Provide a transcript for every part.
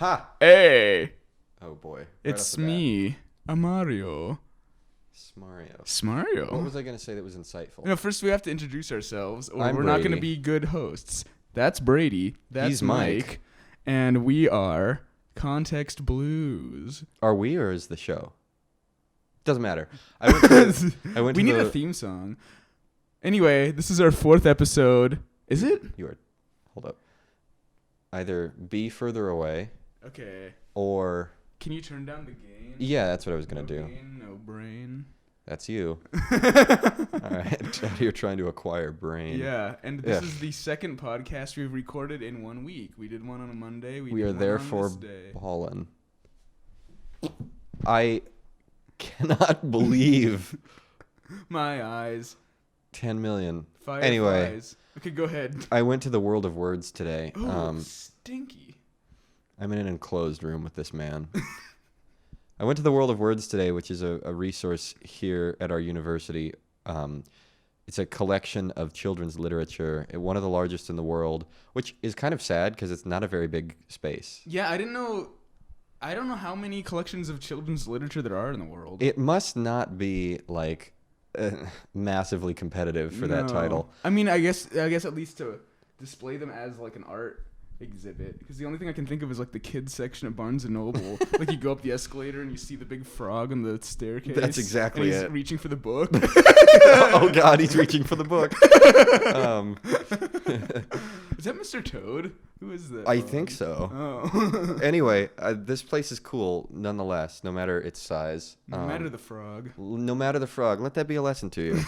Ha! Hey! Oh boy. Right It's off the bat. me, Amario. Smario. Smario? What was I going to say that was insightful? No, first we have to introduce ourselves, or I'm we're not going to Brady. be good hosts. That's Brady. That's He's Mike. And we are Context Blues. Are we or is the show? Doesn't matter. I went We to need the, a theme song. Anyway, this is our 4th episode. Is it? Hold up. Either be further away Okay. or... Can you turn down the gain? Yeah, that's what I was going to do. Gain, no brain. That's you. All right. You're trying to acquire brain. Yeah, and this is the second podcast we've recorded in 1 week. We did one on a Monday. We did are one therefore on this day. ballin'. I cannot believe My eyes. 10 million. Fire Anyway. flies. Okay, go ahead. I went to the World of Words today. Oh, stinky. I'm in an enclosed room with this man. I went to the World of Words today, which is a resource here at our university. It's a collection of children's literature, one of the largest in the world, which is kind of sad because it's not a very big space. Yeah, I don't know how many collections of children's literature there are in the world. It must not be like massively competitive for that title. I mean, I guess at least to display them as like an art exhibit, because the only thing I can think of is like the kids section at Barnes and Noble. Like you go up the escalator and you see the big frog on the staircase. That's exactly and he's it. reaching for the book. Oh God, he's reaching for the book. Is that Mr. Toad? Who is that? I think so. Oh. Anyway, this place is cool nonetheless, no matter its size. No matter the frog. No matter the frog. Let that be a lesson to you.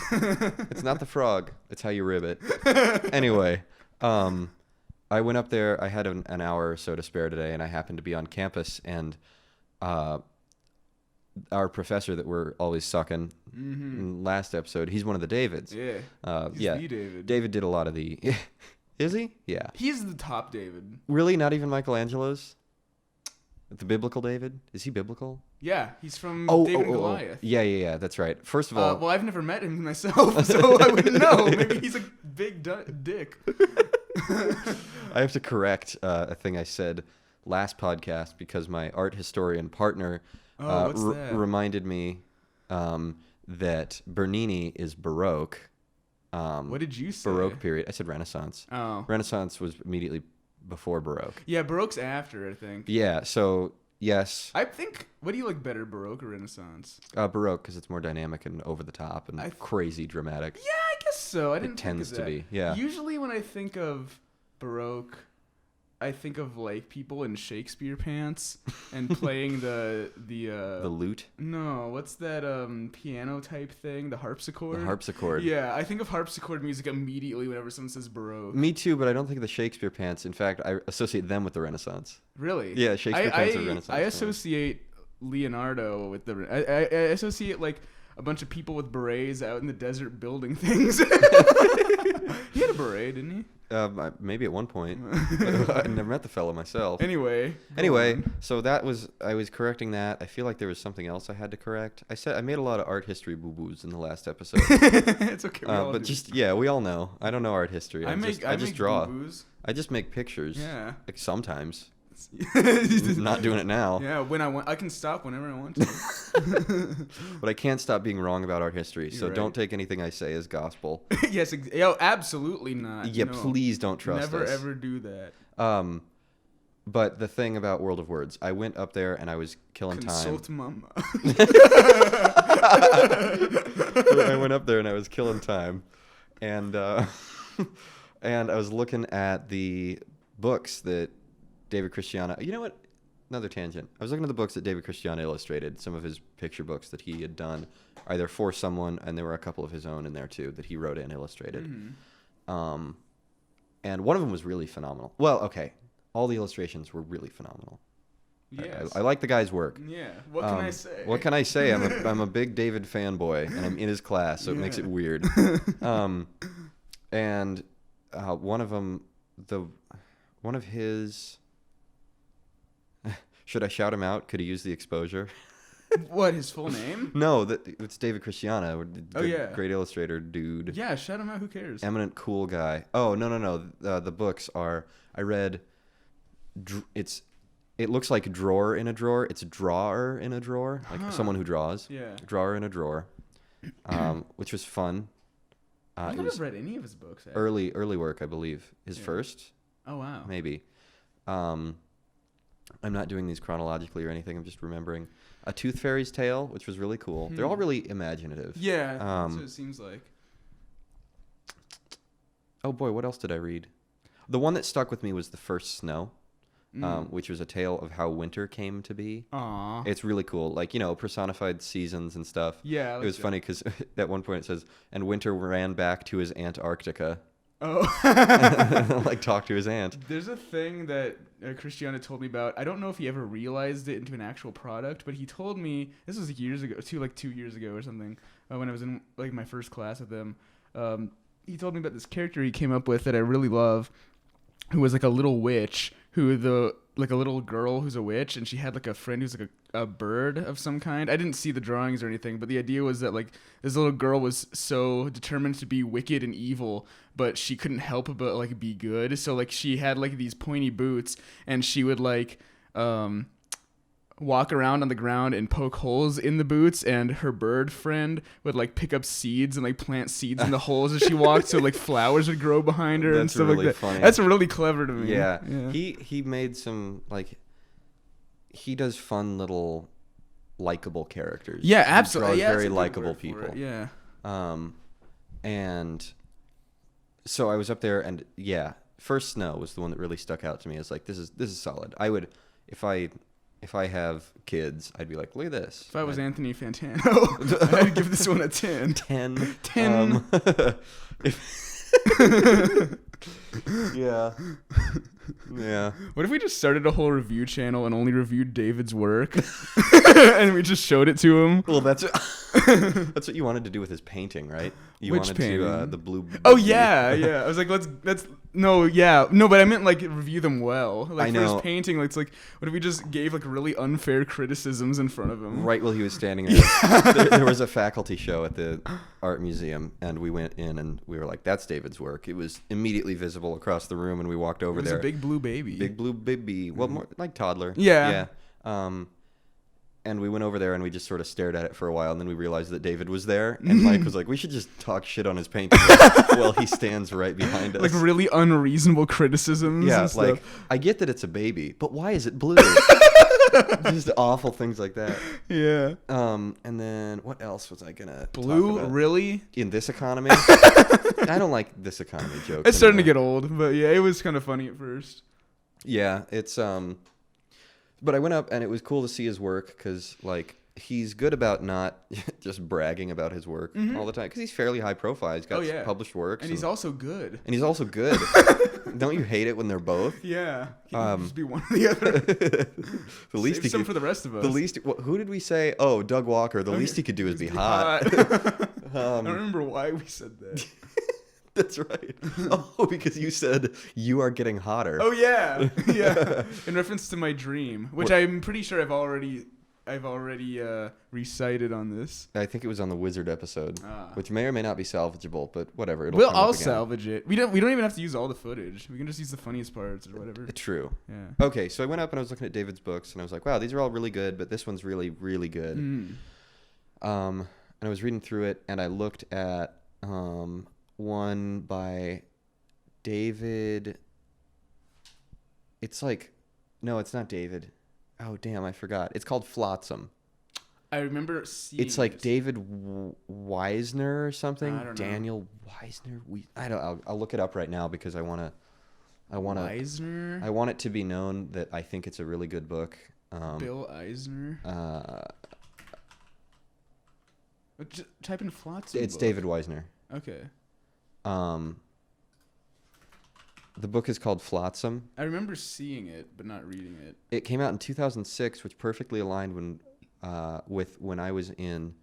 It's not the frog. It's how you ribbit. Anyway, I went up there. I had an hour or so to spare today, and I happened to be on campus, and our professor that we're always sucking in last episode, he's one of the Davids. Yeah. He's yeah. the David. David did a lot of the... Is he? Yeah. He's the top David. Really? Not even Michelangelo's? The biblical David? Is he biblical? Yeah, he's from David and Oh. Goliath. Yeah, that's right. First of all... Well, I've never met him myself, so I wouldn't know. Maybe he's a big dick. I have to correct a thing I said last podcast because my art historian partner What's that? reminded me that Bernini is Baroque. What did you say? Baroque period. I said Renaissance. Oh. Renaissance was immediately before Baroque. Yeah, Baroque's after, I think. Yeah, so yes. I think, what do you like better, Baroque or Renaissance? Baroque because it's more dynamic and over the top and crazy dramatic. Yeah, I guess so. I didn't think tends of to that. be, yeah. Usually when I think of Baroque, I think of like people in Shakespeare pants and playing the lute? No, what's that piano type thing? The harpsichord? The harpsichord. Yeah, I think of harpsichord music immediately whenever someone says Baroque. Me too, but I don't think of the Shakespeare pants. In fact, I associate them with the Renaissance. Really? Yeah, Shakespeare pants are Renaissance. I associate Leonardo with the... I associate like a bunch of people with berets out in the desert building things. He had a beret, didn't he? Maybe at one point. I never met the fellow myself. Anyway, so I was correcting that. I feel like there was something else I had to correct. I made a lot of art history boo-boos in the last episode. It's okay. We all know. I don't know art history. I just draw. Boo-boos. I just make pictures. Yeah. Like sometimes. Not doing it now. Yeah, when I want, I can stop whenever I want to. But I can't stop being wrong about art history. So right. don't take anything I say as gospel. Yes, absolutely not. Yeah, No. please don't trust Never us. ever do that. But the thing about World of Words, I went up there and I was killing Consult time. mama. I went up there and I was killing time, and and I was looking at the books that David Christiana. You know what? Another tangent. I was looking at the books that David Christiana illustrated. Some of his picture books that he had done, either for someone, and there were a couple of his own in there too that he wrote and illustrated. Mm-hmm. And one of them was really phenomenal. Well, okay, all the illustrations were really phenomenal. Yes. I like the guy's work. Yeah. What can I say? What can I say? I'm a big David fanboy, and I'm in his class, so it makes it weird. And one of them, one of his. Should I shout him out? Could he use the exposure? What, his full name? No, it's David Christiana. Great illustrator dude. Yeah, shout him out. Who cares? Eminent cool guy. Oh, no. The books are, I read, it's it looks like drawer in a drawer. It's drawer in a drawer, like someone who draws. Yeah. Drawer in a drawer, which was fun. I've never read any of his books. Early work, I believe. His first. Oh wow. Maybe. I'm not doing these chronologically or anything. I'm just remembering A Tooth Fairy's Tale, which was really cool. They're all really imaginative. Yeah, that's what it seems like. Oh boy, what else did I read? The one that stuck with me was The First Snow, which was a tale of how winter came to be. Aww. It's really cool. Like, personified seasons and stuff. Yeah. It was funny because at one point it says, and winter ran back to his Antarctica. Oh. Like, talk to his aunt. There's a thing that Christiana told me about. I don't know if he ever realized it into an actual product, but he told me, this was years ago, 2 years ago or something, when I was in like my first class with him. He told me about this character he came up with that I really love, who was like a little witch, like a little girl who's a witch, and she had like a friend who's like a bird of some kind. I didn't see the drawings or anything, but the idea was that like this little girl was so determined to be wicked and evil, but she couldn't help but like be good. So like she had like these pointy boots, and she would like walk around on the ground and poke holes in the boots, and her bird friend would like pick up seeds and like plant seeds in the holes as she walked, so like flowers would grow behind her and stuff really like that. Funny. That's really clever to me. Yeah. He made some like he does fun little likable characters. Yeah, absolutely. He draws Yeah, very likable people. Yeah. And so I was up there, and First Snow was the one that really stuck out to me. It's like this is solid. I would if I have kids, I'd be like, look at this. If I was Anthony Fantano, I'd give this one a 10. 10. 10. Yeah. Yeah. What if we just started a whole review channel and only reviewed David's work? And we just showed it to him? Well, that's what you wanted to do with his painting, right? You Which wanted painting? to the blue. Oh yeah. I was like, let's no, but I meant like review them well. Like I for know. his painting, like, it's like, what if we just gave like really unfair criticisms in front of him? Right while he was standing there. There was a faculty show at the art museum, and we went in and we were like, that's David's work. It was immediately visible across the room, and we walked over there. It was a big blue baby. Big blue baby. Well, more like toddler. Yeah. And we went over there and we just sort of stared at it for a while, and then we realized that David was there, and Mike was like, we should just talk shit on his painting while he stands right behind us. Like really unreasonable criticisms. Yeah, and stuff. like, I get that it's a baby, but why is it blue? Just awful things like that. Yeah. And then what else was I gonna blue? talk about? Really? In this economy? I don't like this economy jokes. It's starting to anymore. get old, but yeah, it was kind of funny at first. Yeah, it's but I went up and it was cool to see his work, because like he's good about not just bragging about his work all the time, because he's fairly high profile. He's got published works, and he's also good. And he's also good. Don't you hate it when they're both? Yeah, he can just be one or the other. The least Save he some could, for the rest of us. The least. Who did we say? Oh, Doug Walker. The least he could do is be hot. I don't remember why we said that. That's right. Oh, because you said you are getting hotter. Oh yeah. In reference to my dream, which I'm pretty sure I've already recited on this. I think it was on the Wizard episode, which may or may not be salvageable, but whatever. I'll salvage it. We don't even have to use all the footage. We can just use the funniest parts or whatever. True. Yeah. Okay, so I went up and I was looking at David's books, and I was like, wow, these are all really good, but this one's really, really good. And I was reading through it, and I looked at one by David. It's like, no, it's not David. Oh, damn, I forgot. It's called Flotsam. I remember seeing It's like David Weisner or something. I don't know. Daniel Weisner. I'll look it up right now, because I want to. Weisner. I want it to be known that I think it's a really good book. Bill Eisner. Just type in Flotsam. It's book. David Weisner. Okay. The book is called Flotsam. I remember seeing it, but not reading it. It came out in 2006, which perfectly aligned with when I was in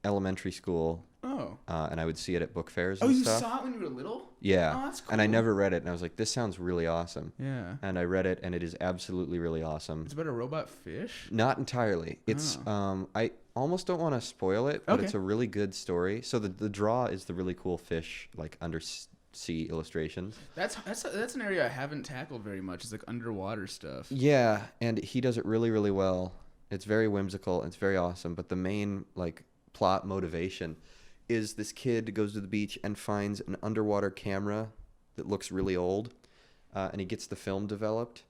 elementary school. Oh. And I would see it at book fairs and stuff. Oh, you saw it when you were little? Yeah. Oh, that's cool. And I never read it, and I was like, this sounds really awesome. Yeah. And I read it, and it is absolutely really awesome. It's about a robot fish? Not entirely. It's I almost don't want to spoil it, but Okay. it's a really good story. So the draw is the really cool fish, like sea illustrations. That's an area I haven't tackled very much. It's like underwater stuff. Yeah, and he does it really, really well. It's very whimsical. It's very awesome. But the main like plot motivation is this kid goes to the beach and finds an underwater camera that looks really old, and he gets the film developed,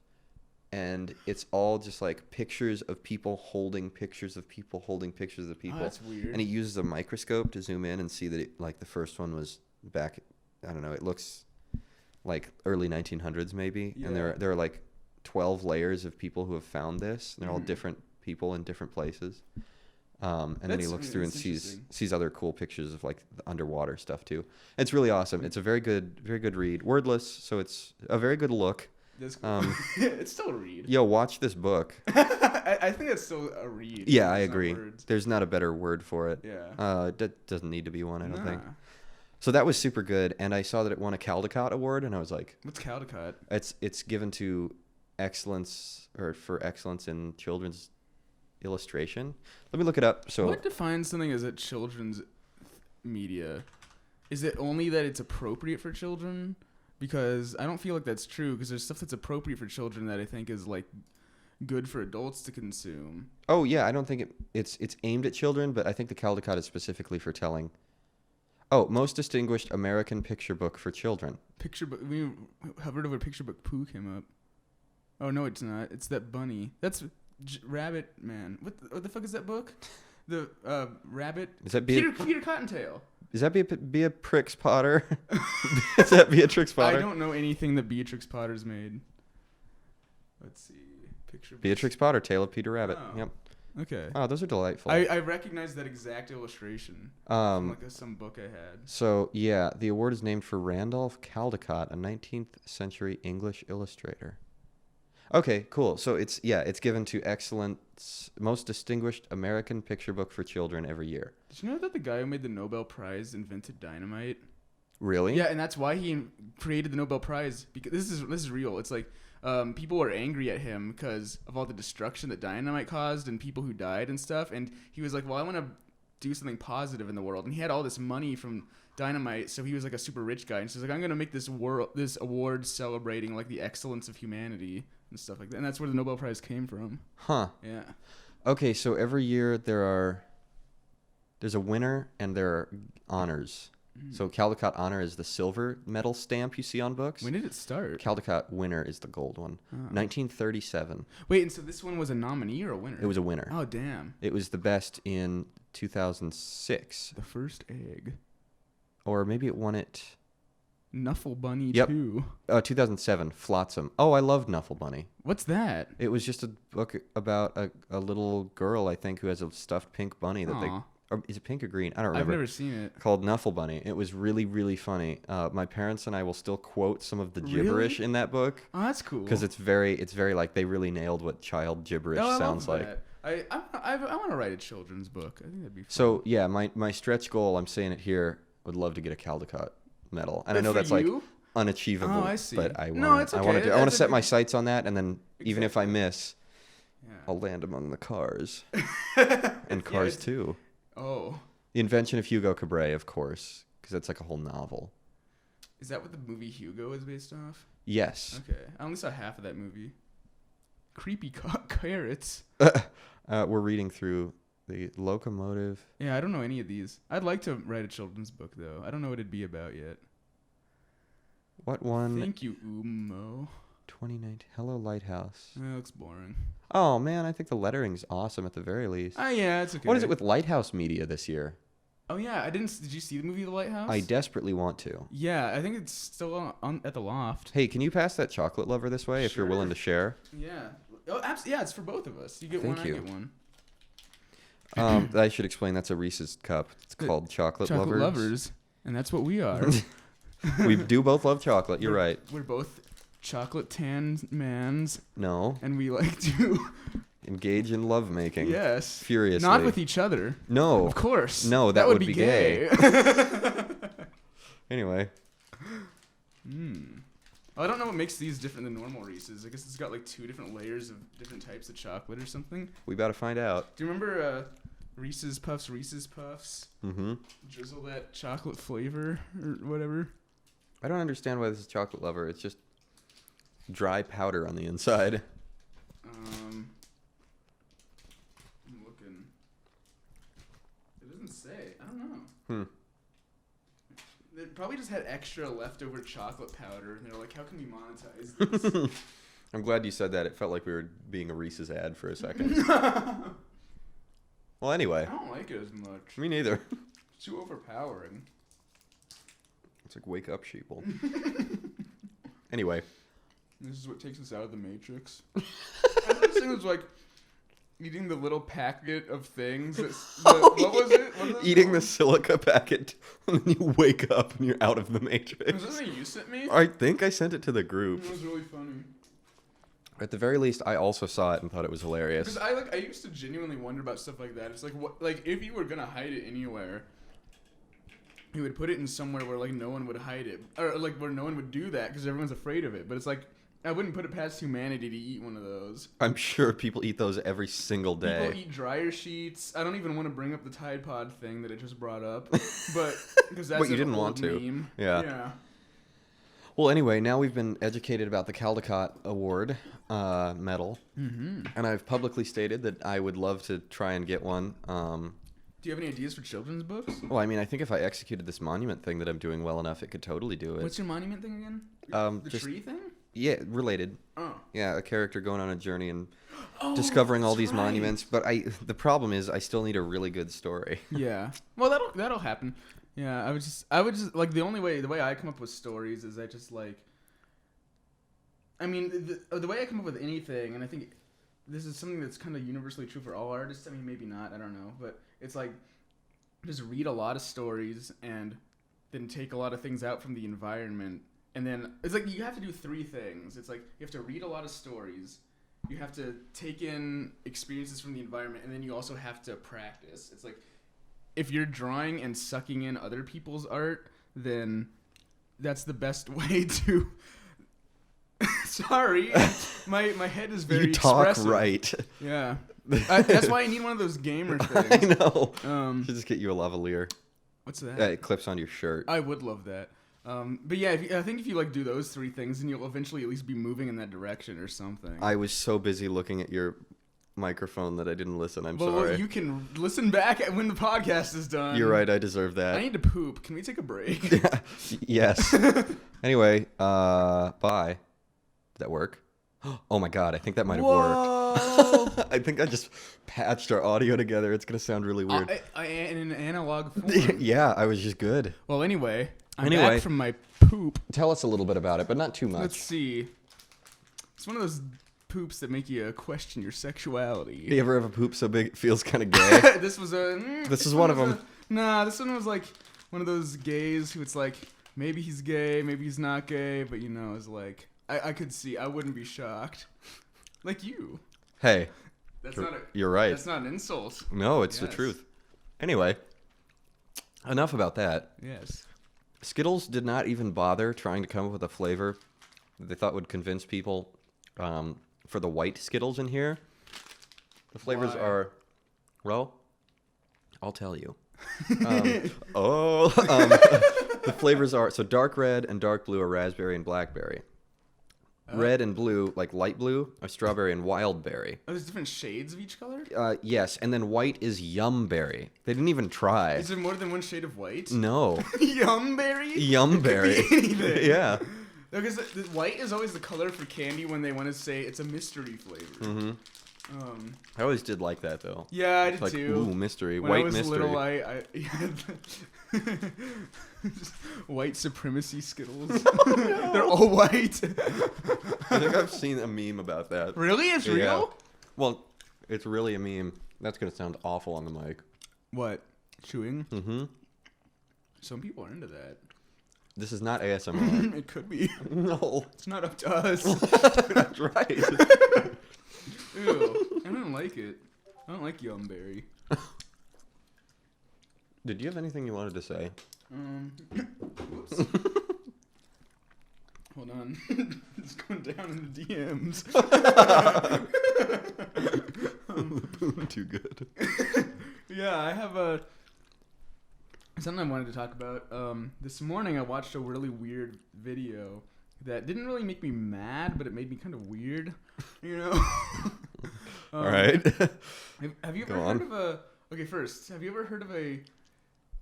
and it's all just like pictures of people holding pictures of people holding pictures of people. Oh, that's weird. And he uses a microscope to zoom in and see that like the first one was back. I don't know. It looks like early 1900s maybe, Yeah. and there are like 12 layers of people who have found this. And they're all different people in different places. And then he looks through and sees other cool pictures of like the underwater stuff too. It's really awesome. It's a very good read. Wordless, so it's a very good look. That's cool. It's still a read. Yo, watch this book. I think it's still a read. Yeah, I It's not agree. words. There's not a better word for it. Yeah. That doesn't need to be one, I don't think. Nah. So that was super good, and I saw that it won a Caldecott Award, and I was like, What's Caldecott? it's given to excellence or for excellence in children's illustration. Let me look it up. So What defines something as a children's media? Is it only that it's appropriate for children? Because I don't feel like that's true, because there's stuff that's appropriate for children that I think is like good for adults to consume. Oh yeah, I don't think it's aimed at children, but I think the Caldecott is specifically for telling. Oh, most distinguished American picture book for children. Picture book. We hovered over picture book. Pooh came up. Oh no, it's not. It's that bunny. That's Rabbit Man. What the fuck is that book? The rabbit. Is that Peter Cottontail. Is that Beatrix Potter? Is that Beatrix Potter? I don't know anything that Beatrix Potter's made. Let's see. Picture. Beatrix Potter, Tale of Peter Rabbit. Oh. Yep. Okay. Oh, those are delightful. I recognize that exact illustration from like some book I had. So yeah, the award is named for Randolph Caldecott, a 19th century English illustrator. Okay, cool. So it's given to excellence, most distinguished American picture book for children every year. Did you know that the guy who made the Nobel Prize invented dynamite? Really? Yeah, and that's why he created the Nobel Prize, because this is real. It's like people were angry at him because of all the destruction that dynamite caused and people who died and stuff. And he was like, well, I want to do something positive in the world. And he had all this money from dynamite, so he was like a super rich guy. And so he's like, I'm going to make this award celebrating like the excellence of humanity and stuff like that. And that's where the Nobel Prize came from. Huh. Yeah. Okay, so every year there's a winner and there are honors. So Caldecott honor is the silver medal stamp you see on books. When did it start? Caldecott winner is the gold one. 1937. Wait, and so this one was a nominee or a winner? It was a winner. Oh, damn. It was the best in 2006. The first egg. Or maybe it won it. Knuffle Bunny Yep. 2. 2007, Flotsam. Oh, I loved Knuffle Bunny. What's that? It was just a book about a little girl, I think, who has a stuffed pink bunny that Aw. or is it pink or green? I don't remember. I've never seen it. Called Knuffle Bunny. It was really, really funny. My parents and I will still quote some of the gibberish in that book. Oh, that's cool. Because it's very like they really nailed what child gibberish sounds like. I want to write a children's book. I think that'd be fun. So yeah, my stretch goal, I'm saying it here, would love to get a Caldecott medal, and But I know for that's like you? unachievable. Oh, I see. But I No, want it's I okay. want to I want to That's set a my good- sights on that, and then even if I Exactly. miss, Yeah. I'll land among the Cars Yeah, and Cars 2. Oh, The Invention of Hugo Cabret, of course, because that's like a whole novel. is that what the movie Hugo is based off? Yes. Okay, I only saw half of that movie. Creepy carrots. We're reading through the Locomotive. Yeah, I don't know any of these. I'd like to write a children's book though. I don't know what it'd be about yet. What one? Thank you, Umo. 2019. Hello, Lighthouse. That looks boring. Oh man, I think the lettering's awesome at the very least. Ah, yeah, it's okay. What is it with Lighthouse Media this year? Oh yeah, I didn't. Did you see the movie The Lighthouse? I desperately want to. Yeah, I think it's still on at the loft. Hey, can you pass that chocolate lover this way if you're Sure. willing to share? Yeah. Oh, yeah, it's for both of us. You get Thank one, you. I get one. I should explain that's a Reese's cup. It's called Chocolate Lovers. And that's what we are. We do both love chocolate. You're right. We're both chocolate tan mans, No, and we like to engage in lovemaking. yes, Furiously. not with each other. No. Of course. No, that would be gay. gay. Anyway, I don't know what makes these different than normal Reese's. I guess it's got like 2 different layers of different types of chocolate or something. we about to find out. Do you remember Reese's Puffs? Mm-hmm. Drizzle that chocolate flavor or whatever. I don't understand why this is chocolate lover. It's just dry powder on the inside. I'm looking. It doesn't say. I don't know. They probably just had extra leftover chocolate powder, and they're like, how can we monetize this? I'm glad you said that. It felt like we were being a Reese's ad for a second. Well, anyway. I don't like it as much. Me neither. It's too overpowering. It's like, wake up, sheeple. Anyway. This is what takes us out of the Matrix. I thought this thing was like eating the little packet of things. What was it? Eating the silica packet, and then you wake up and you're out of the Matrix. Was this something you sent me? I think I sent it to the group. It was really funny. At the very least, I also saw it and thought it was hilarious. Because I used to genuinely wonder about stuff like that. It's like, what, like if you were gonna hide it anywhere, you would put it in somewhere where like no one would hide it, or like where no one would do that because everyone's afraid of it. But it's like, I wouldn't put it past humanity to eat one of those. I'm sure people eat those every single day. People eat dryer sheets. I don't even want to bring up the Tide Pod thing that I just brought up, but because that's But you an didn't old want to. meme. Yeah. Well, anyway, now we've been educated about the Caldecott Award medal, and I've publicly stated that I would love to try and get one. Do you have any ideas for children's books? Well, I mean, I think if I executed this monument thing that I'm doing well enough, it could totally do it. What's your monument thing again? The just- tree thing? Yeah, related. Oh. Yeah, a character going on a journey and discovering all these monuments. But the problem is, I still need a really good story. Yeah. Well, that'll happen. Yeah, I would just like the way I come up with stories is I just like. I mean, the way I come up with anything, and I think this is something that's kind of universally true for all artists. I mean, maybe not. I don't know, but it's like just read a lot of stories and then take a lot of things out from the environment. And then it's like you have to do three things. It's like you have to read a lot of stories, you have to take in experiences from the environment, and then you also have to practice. It's like if you're drawing and sucking in other people's art, then that's the best way to... Sorry, my head is very expressive. You talk right. Yeah. That's why I need one of those gamer things. I know. Should just get you a lavalier. What's that? It clips on your shirt. I would love that. But yeah, I think if you like do those three things, then you'll eventually at least be moving in that direction or something. I was so busy looking at your microphone that I didn't listen. I'm sorry. Well, you can listen back when the podcast is done. You're right. I deserve that. I need to poop. Can we take a break? Yes. Anyway, bye. Did that work? Oh my god, I think that might have worked. I think I just patched our audio together. It's going to sound really weird. In an analog form. Yeah, I was just good. Well, anyway, I'm back from my poop. Tell us a little bit about it, but not too much. Let's see. It's one of those poops that make you question your sexuality. You ever have a poop so big it feels kind of gay? This was This is one of them. Nah, this one was like one of those gays who it's like, maybe he's gay, maybe he's not gay, but you know, it's like... I could see. I wouldn't be shocked. Like you. Hey. You're right. That's not an insult. No, it's the truth. Anyway, enough about that. Yes. Skittles did not even bother trying to come up with a flavor that they thought would convince people for the white Skittles in here. The flavors are, well, I'll tell you. The flavors are, so dark red and dark blue are raspberry and blackberry. Red and blue, like light blue, are strawberry and wild berry. Oh, there's different shades of each color? Yes, and then white is yum berry. They didn't even try. Is there more than one shade of white? No. Yum berry? Yum berry. Anything. Yeah. Because the white is always the color for candy when they want to say it's a mystery flavor. Mm-hmm. I always did like that though. Yeah, I did like, too. Ooh, mystery, when white I was mystery. Little, I white supremacy Skittles. No. They're all white. I think I've seen a meme about that. Really? It's real? Well, it's really a meme. That's gonna sound awful on the mic. What? Chewing? Mm-hmm. Some people are into that. This is not ASMR. It could be. No. It's not up to us. That's right. Ew. I don't like it. I don't like yum berry. Did you have anything you wanted to say? Whoops. Hold on. It's going down in the DMs. Too good. Yeah, I have a... something I wanted to talk about. This morning I watched a really weird video that didn't really make me mad, but it made me kind of weird. You know. All right. Have you ever heard of a? Okay, first, have you ever heard of a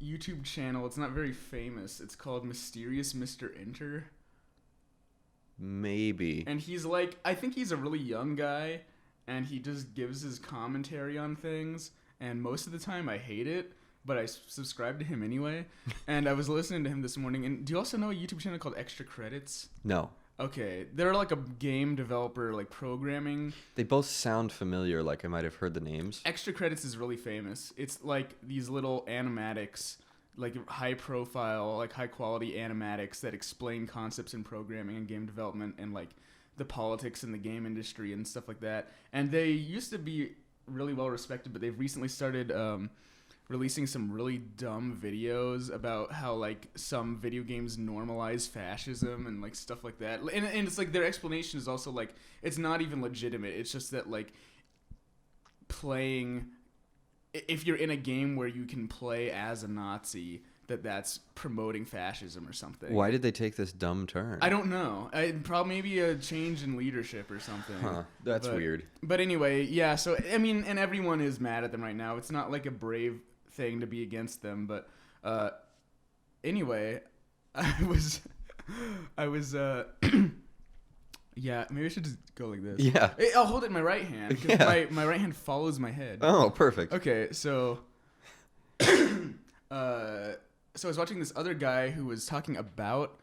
YouTube channel? It's not very famous. It's called Mysterious Mr. Enter. Maybe. And he's like, I think he's a really young guy, and he just gives his commentary on things. And most of the time, I hate it, but I subscribe to him anyway. And I was listening to him this morning. And do you also know a YouTube channel called Extra Credits? No. Okay, they're like a game developer, like programming. They both sound familiar, like I might have heard the names. Extra Credits is really famous. It's like these little animatics, like high profile, like high quality animatics that explain concepts in programming and game development and like the politics in the game industry and stuff like that. And they used to be really well respected, but they've recently started releasing some really dumb videos about how like some video games normalize fascism and like stuff like that. And it's like their explanation is also like it's not even legitimate. It's just that like playing, if you're in a game where you can play as a Nazi, that's promoting fascism or something. Why did they take this dumb turn? I don't know. Probably maybe a change in leadership or something. Huh. That's weird. But anyway, yeah. So I mean, and everyone is mad at them right now. It's not like a brave thing to be against them, but anyway, I was yeah, maybe I should just go like this. Yeah. I'll hold it in my right hand because my right hand follows my head. Oh, perfect. Okay, so so I was watching this other guy who was talking about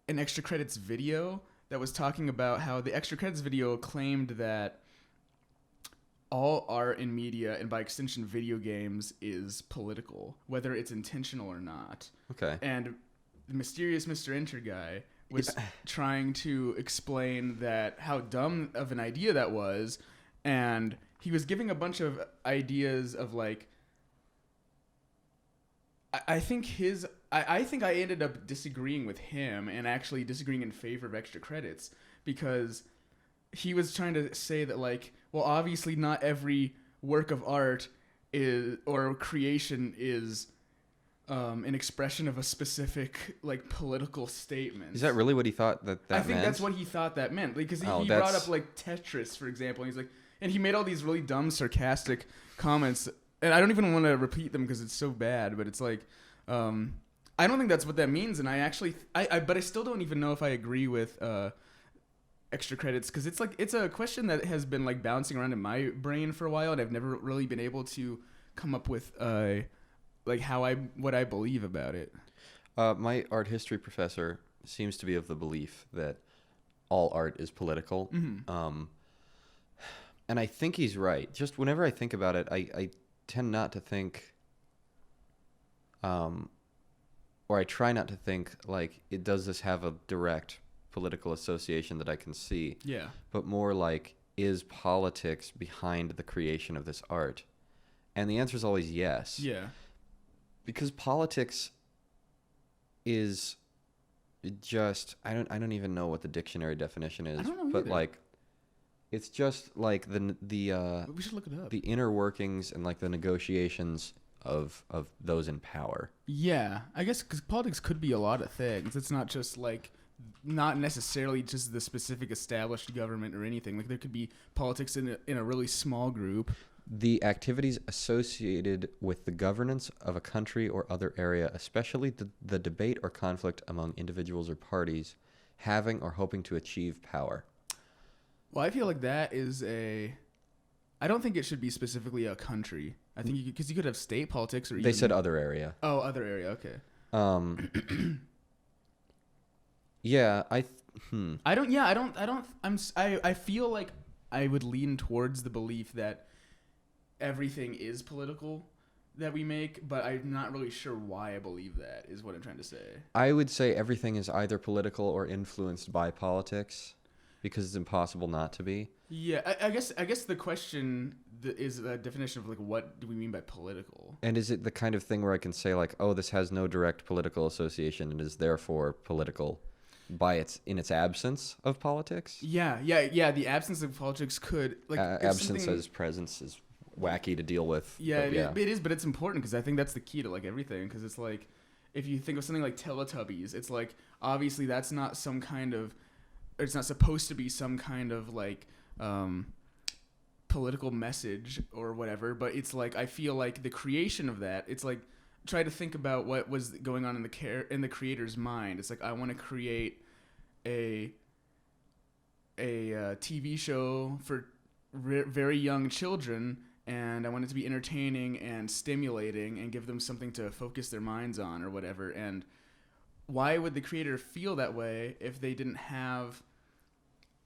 an Extra Credits video that was talking about how the Extra Credits video claimed that all art in media, and by extension video games, is political, whether it's intentional or not. Okay. And the Mysterious Mr. Enter guy was trying to explain that how dumb of an idea that was, and he was giving a bunch of ideas of like, I think I ended up disagreeing with him and actually disagreeing in favor of Extra Credits because he was trying to say that like, well, obviously not every work of art is or creation is an expression of a specific like political statement. Is that really what he thought that meant? I think that's what he thought that meant because he brought up like Tetris, for example. And he's like, and he made all these really dumb, sarcastic comments. And I don't even want to repeat them because it's so bad, but it's like, I don't think that's what that means. And I actually, but I still don't even know if I agree with Extra Credits because it's like, it's a question that has been like bouncing around in my brain for a while. And I've never really been able to come up with like what I believe about it. My art history professor seems to be of the belief that all art is political. Mm-hmm. And I think he's right. Just whenever I think about it, I tend not to think, or I try not to think like, does this have a direct political association that I can see? Yeah. But more like, is politics behind the creation of this art? And the answer is always yes. Yeah. Because politics is just, I don't even know what the dictionary definition is. I don't know but either. Like, it's just like the we should look it up. The inner workings and like the negotiations of those in power. Yeah, I guess because politics could be a lot of things. It's not just like, not necessarily just the specific established government or anything. Like there could be politics in a really small group. The activities associated with the governance of a country or other area, especially the debate or conflict among individuals or parties having or hoping to achieve power. Well, I feel like that is I don't think it should be specifically a country. I think because you could have state politics or. They said other area. Oh, other area. Okay. Yeah, I feel like I would lean towards the belief that everything is political that we make, but I'm not really sure why I believe that is what I'm trying to say. I would say everything is either political or influenced by politics because it's impossible not to be. Yeah, I guess the question is a definition of like, what do we mean by political? And is it the kind of thing where I can say like, oh, this has no direct political association and is therefore political in its absence of politics? Yeah. The absence of politics could like absence as presence is wacky to deal with. Yeah, but it is, but it's important because I think that's the key to like everything. Because it's like, if you think of something like Teletubbies, it's like obviously that's not some kind of, it's not supposed to be some kind of like political message or whatever. But it's like I feel like the creation of that, it's like try to think about what was going on in the creator's mind. It's like I want to create a TV show for very young children, and I want it to be entertaining and stimulating and give them something to focus their minds on or whatever. And why would the creator feel that way if they didn't have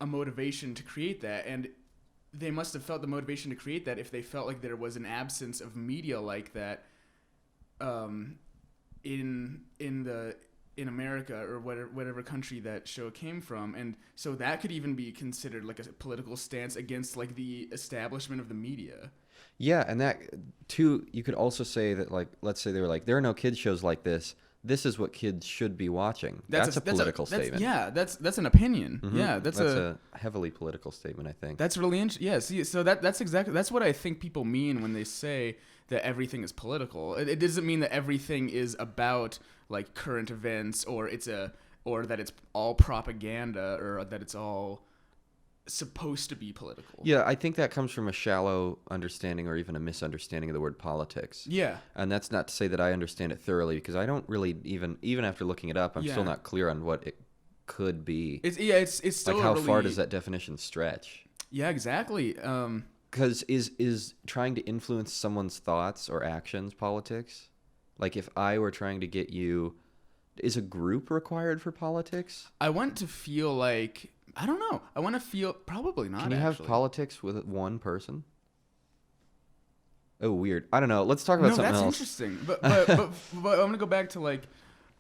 a motivation to create that? And they must have felt the motivation to create that if they felt like there was an absence of media like that in America or whatever country that show came from. And so that could even be considered like a political stance against like the establishment of the media. Yeah, and that too, you could also say that, like, let's say they were like, there are no kids shows like this. This is what kids should be watching. That's a political statement. That's an opinion. Mm-hmm. Yeah, that's a heavily political statement, I think. That's really interesting. Yeah, see, so that's what I think people mean when they say that everything is political. It doesn't mean that everything is about like current events or that it's all propaganda or that it's all supposed to be political. Yeah, I think that comes from a shallow understanding or even a misunderstanding of the word politics. Yeah. And that's not to say that I understand it thoroughly, because I don't really even after looking it up, I'm still not clear on what it could be. It's still like how far does that definition stretch? Yeah, exactly. Because is trying to influence someone's thoughts or actions politics? Like if I were trying to get you, is a group required for politics? I want to feel like, I don't know. I want to feel, probably not. Can you have politics with one person? Oh, weird. I don't know. Let's talk about something else. No, that's interesting. But I'm going to go back to like,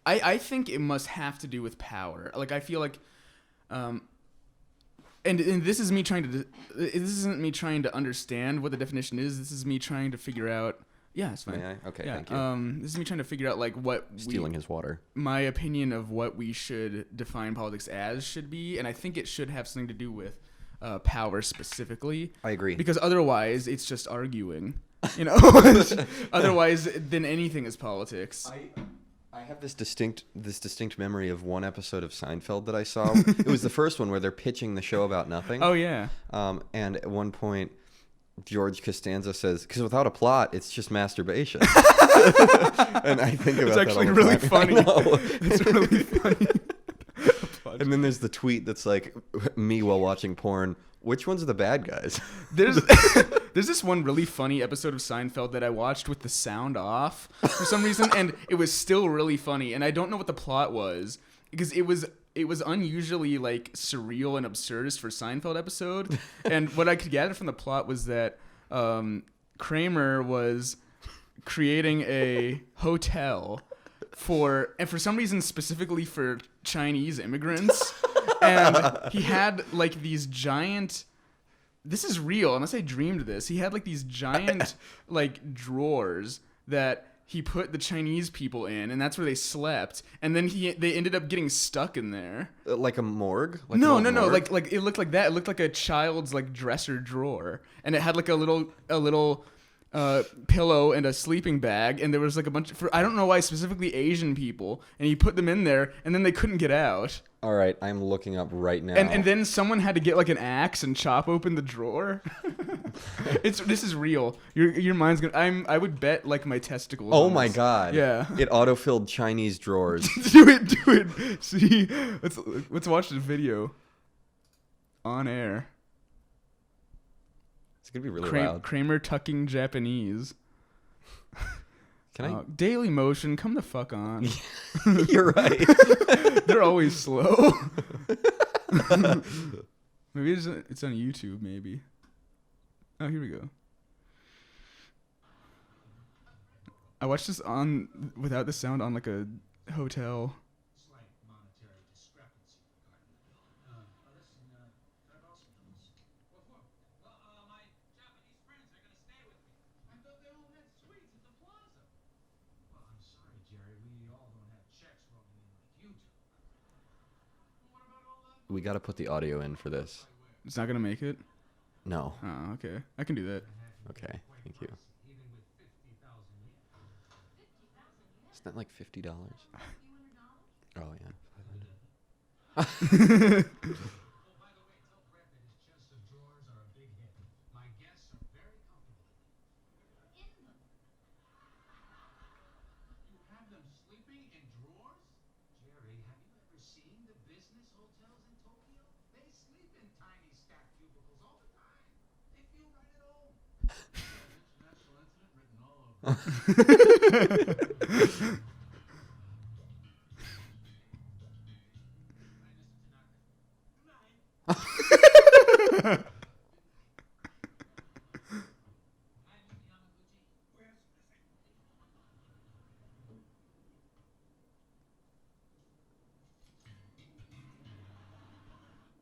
I think it must have to do with power. Like I feel like, and this is me trying to, this isn't me trying to understand what the definition is. This is me trying to figure out. Yeah, it's fine. Okay, yeah. Thank you. This is me trying to figure out like what stealing his water. My opinion of what we should define politics as should be, and I think it should have something to do with power specifically. I agree. Because otherwise, it's just arguing. You know, otherwise, then anything is politics. I have this distinct memory of one episode of Seinfeld that I saw. It was the first one where they're pitching the show about nothing. Oh yeah. And at one point, George Costanza says, because without a plot, it's just masturbation. And I think about it's that actually all the really time. funny. It's really funny. And then there's the tweet that's like, me while watching porn. Which ones are the bad guys? There's this one really funny episode of Seinfeld that I watched with the sound off for some reason, and it was still really funny. And I don't know what the plot was because it was unusually like surreal and absurdist for Seinfeld episode. And what I could gather from the plot was that Kramer was creating a hotel for some reason specifically for Chinese immigrants. And he had like these giant, this is real unless I dreamed this. He had like these giant like drawers that he put the Chinese people in, and that's where they slept. And then they ended up getting stuck in there. Like a morgue? Like No. Like it looked like that. It looked like a child's like dresser drawer, and it had like a little pillow and a sleeping bag, and there was like a bunch I don't know why specifically Asian people, and he put them in there, and then they couldn't get out. All right, I'm looking up right now. And then someone had to get like an axe and chop open the drawer. This is real. Your mind's gonna. I would bet like my testicles. Oh my god. Yeah. It autofilled Chinese drawers. do it. See, let's watch the video. On air. It's gonna be really loud. Kramer tucking Japanese. Can I? Daily Motion, come the fuck on. You're right. They're always slow. Maybe it's on YouTube, maybe. Oh, here we go. I watched this on without the sound on like a hotel. Slight monetary discrepancy regarding the bill. Fred also knows. What for? Well, my Japanese friends are going to stay with me. I thought they all had suites at the plaza. Well, I'm sorry, Jerry. We all don't have checks rolling in like you do. Well, what about all that? We got to put the audio in for this. It's not gonna make it. No. Oh, okay. I can do that. Okay, thank you. Even with 50,000 yen. Isn't that like $50? Oh yeah. Oh, by the way, tell Brett that his chest of drawers are a big hit. My guests are very comfortable in them. You have them sleeping in drawers? Jerry, have you ever seen the business hotels in Tokyo? They sleep in tiny stacked cubicles all the time. They feel right at home. International incident written all over.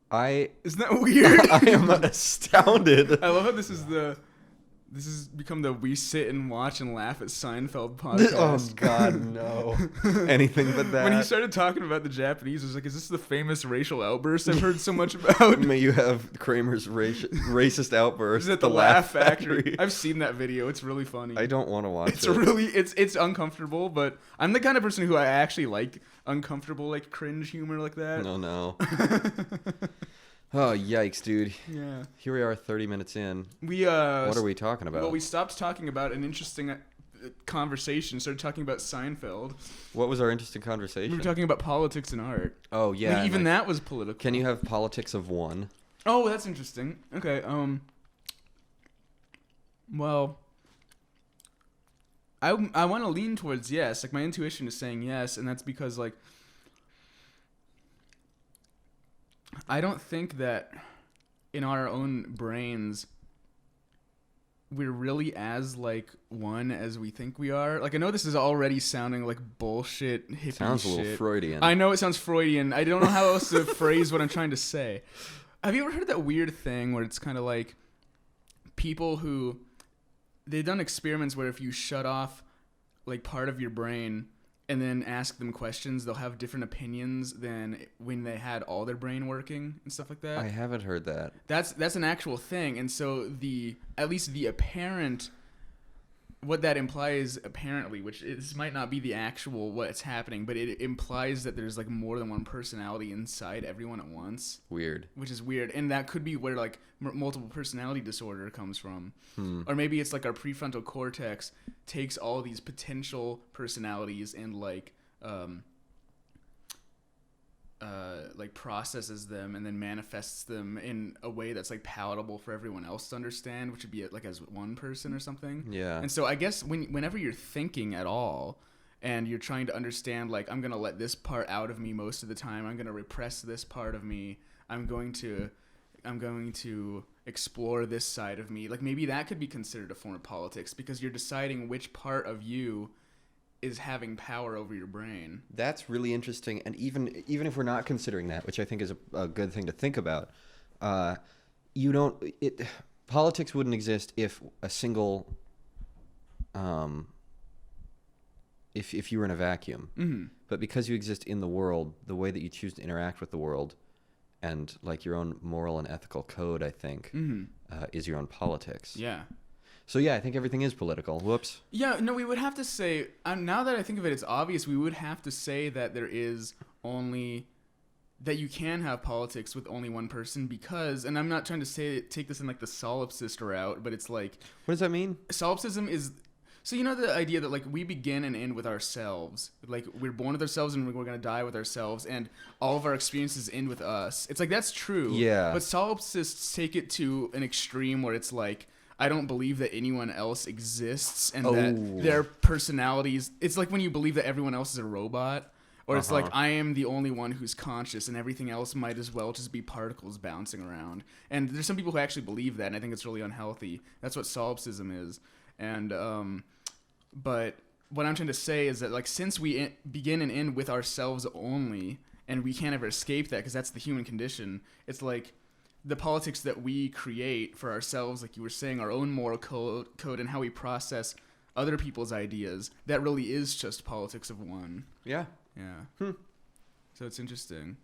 I Isn't that weird? I am astounded. I love how this has become the we sit and watch and laugh at Seinfeld podcast. Oh God, no! Anything but that. When he started talking about the Japanese, I was like, "Is this the famous racial outburst I've heard so much about?" May you have Kramer's racist outburst Is it the Laugh Factory? I've seen that video. It's really funny. I don't want to watch It's it. it's uncomfortable, but I'm the kind of person who I actually like uncomfortable, like cringe humor like that. No. Oh yikes, dude! Yeah. Here we are, 30 minutes in. We What are we talking about? Well, we stopped talking about an interesting conversation. Started talking about Seinfeld. What was our interesting conversation? We were talking about politics and art. Oh yeah, Like, even like, that was political. Can you have politics of one? Oh, that's interesting. Okay. Well, I want to lean towards yes. Like my intuition is saying yes, and that's because like I don't think that in our own brains we're really as like one as we think we are. Like I know this is already sounding like bullshit hippie Sounds a shit. little Freudian. I know it sounds Freudian. I don't know how else to phrase what I'm trying to say. Have you ever heard that weird thing where it's kind of like people who they've done experiments where if you shut off like part of your brain and then ask them questions, they'll have different opinions than when they had all their brain working and stuff like that. I haven't heard that. That's an actual thing, and so at least the apparent what that implies apparently, which this might not be the actual what's happening, but it implies that there's like more than one personality inside everyone at once. Weird. Which is weird, and that could be where like multiple personality disorder comes from. Or maybe it's like our prefrontal cortex takes all these potential personalities and like processes them and then manifests them in a way that's like palatable for everyone else to understand, which would be like as one person or something. Yeah. And so I guess whenever you're thinking at all and you're trying to understand like I'm going to let this part out of me most of the time, I'm going to repress this part of me, I'm going to explore this side of me, like maybe that could be considered a form of politics because you're deciding which part of you is having power over your brain. That's really interesting, and even if we're not considering that, which I think is a good thing to think about, politics wouldn't exist if a single, if you were in a vacuum. Mm-hmm. But because you exist in the world, the way that you choose to interact with the world, and like your own moral and ethical code, I think, is your own politics. Yeah. So yeah, I think everything is political. Whoops. Yeah, no, we would have to say, now that I think of it, it's obvious we would have to say that there is only, that you can have politics with only one person because, and I'm not trying to take this in like the solipsist route, but it's like. What does that mean? Solipsism is, so you know the idea that like we begin and end with ourselves. Like we're born with ourselves and we're going to die with ourselves and all of our experiences end with us. It's like, that's true. Yeah. But solipsists take it to an extreme where it's like, I don't believe that anyone else exists and that their personalities, it's like when you believe that everyone else is a robot, or it's like I am the only one who's conscious and everything else might as well just be particles bouncing around. And there's some people who actually believe that, and I think it's really unhealthy. That's what solipsism is. And but what I'm trying to say is that like since we begin and end with ourselves only, and we can't ever escape that because that's the human condition, it's like the politics that we create for ourselves, like you were saying, our own moral code and how we process other people's ideas, that really is just politics of one. Yeah. Yeah. So it's interesting.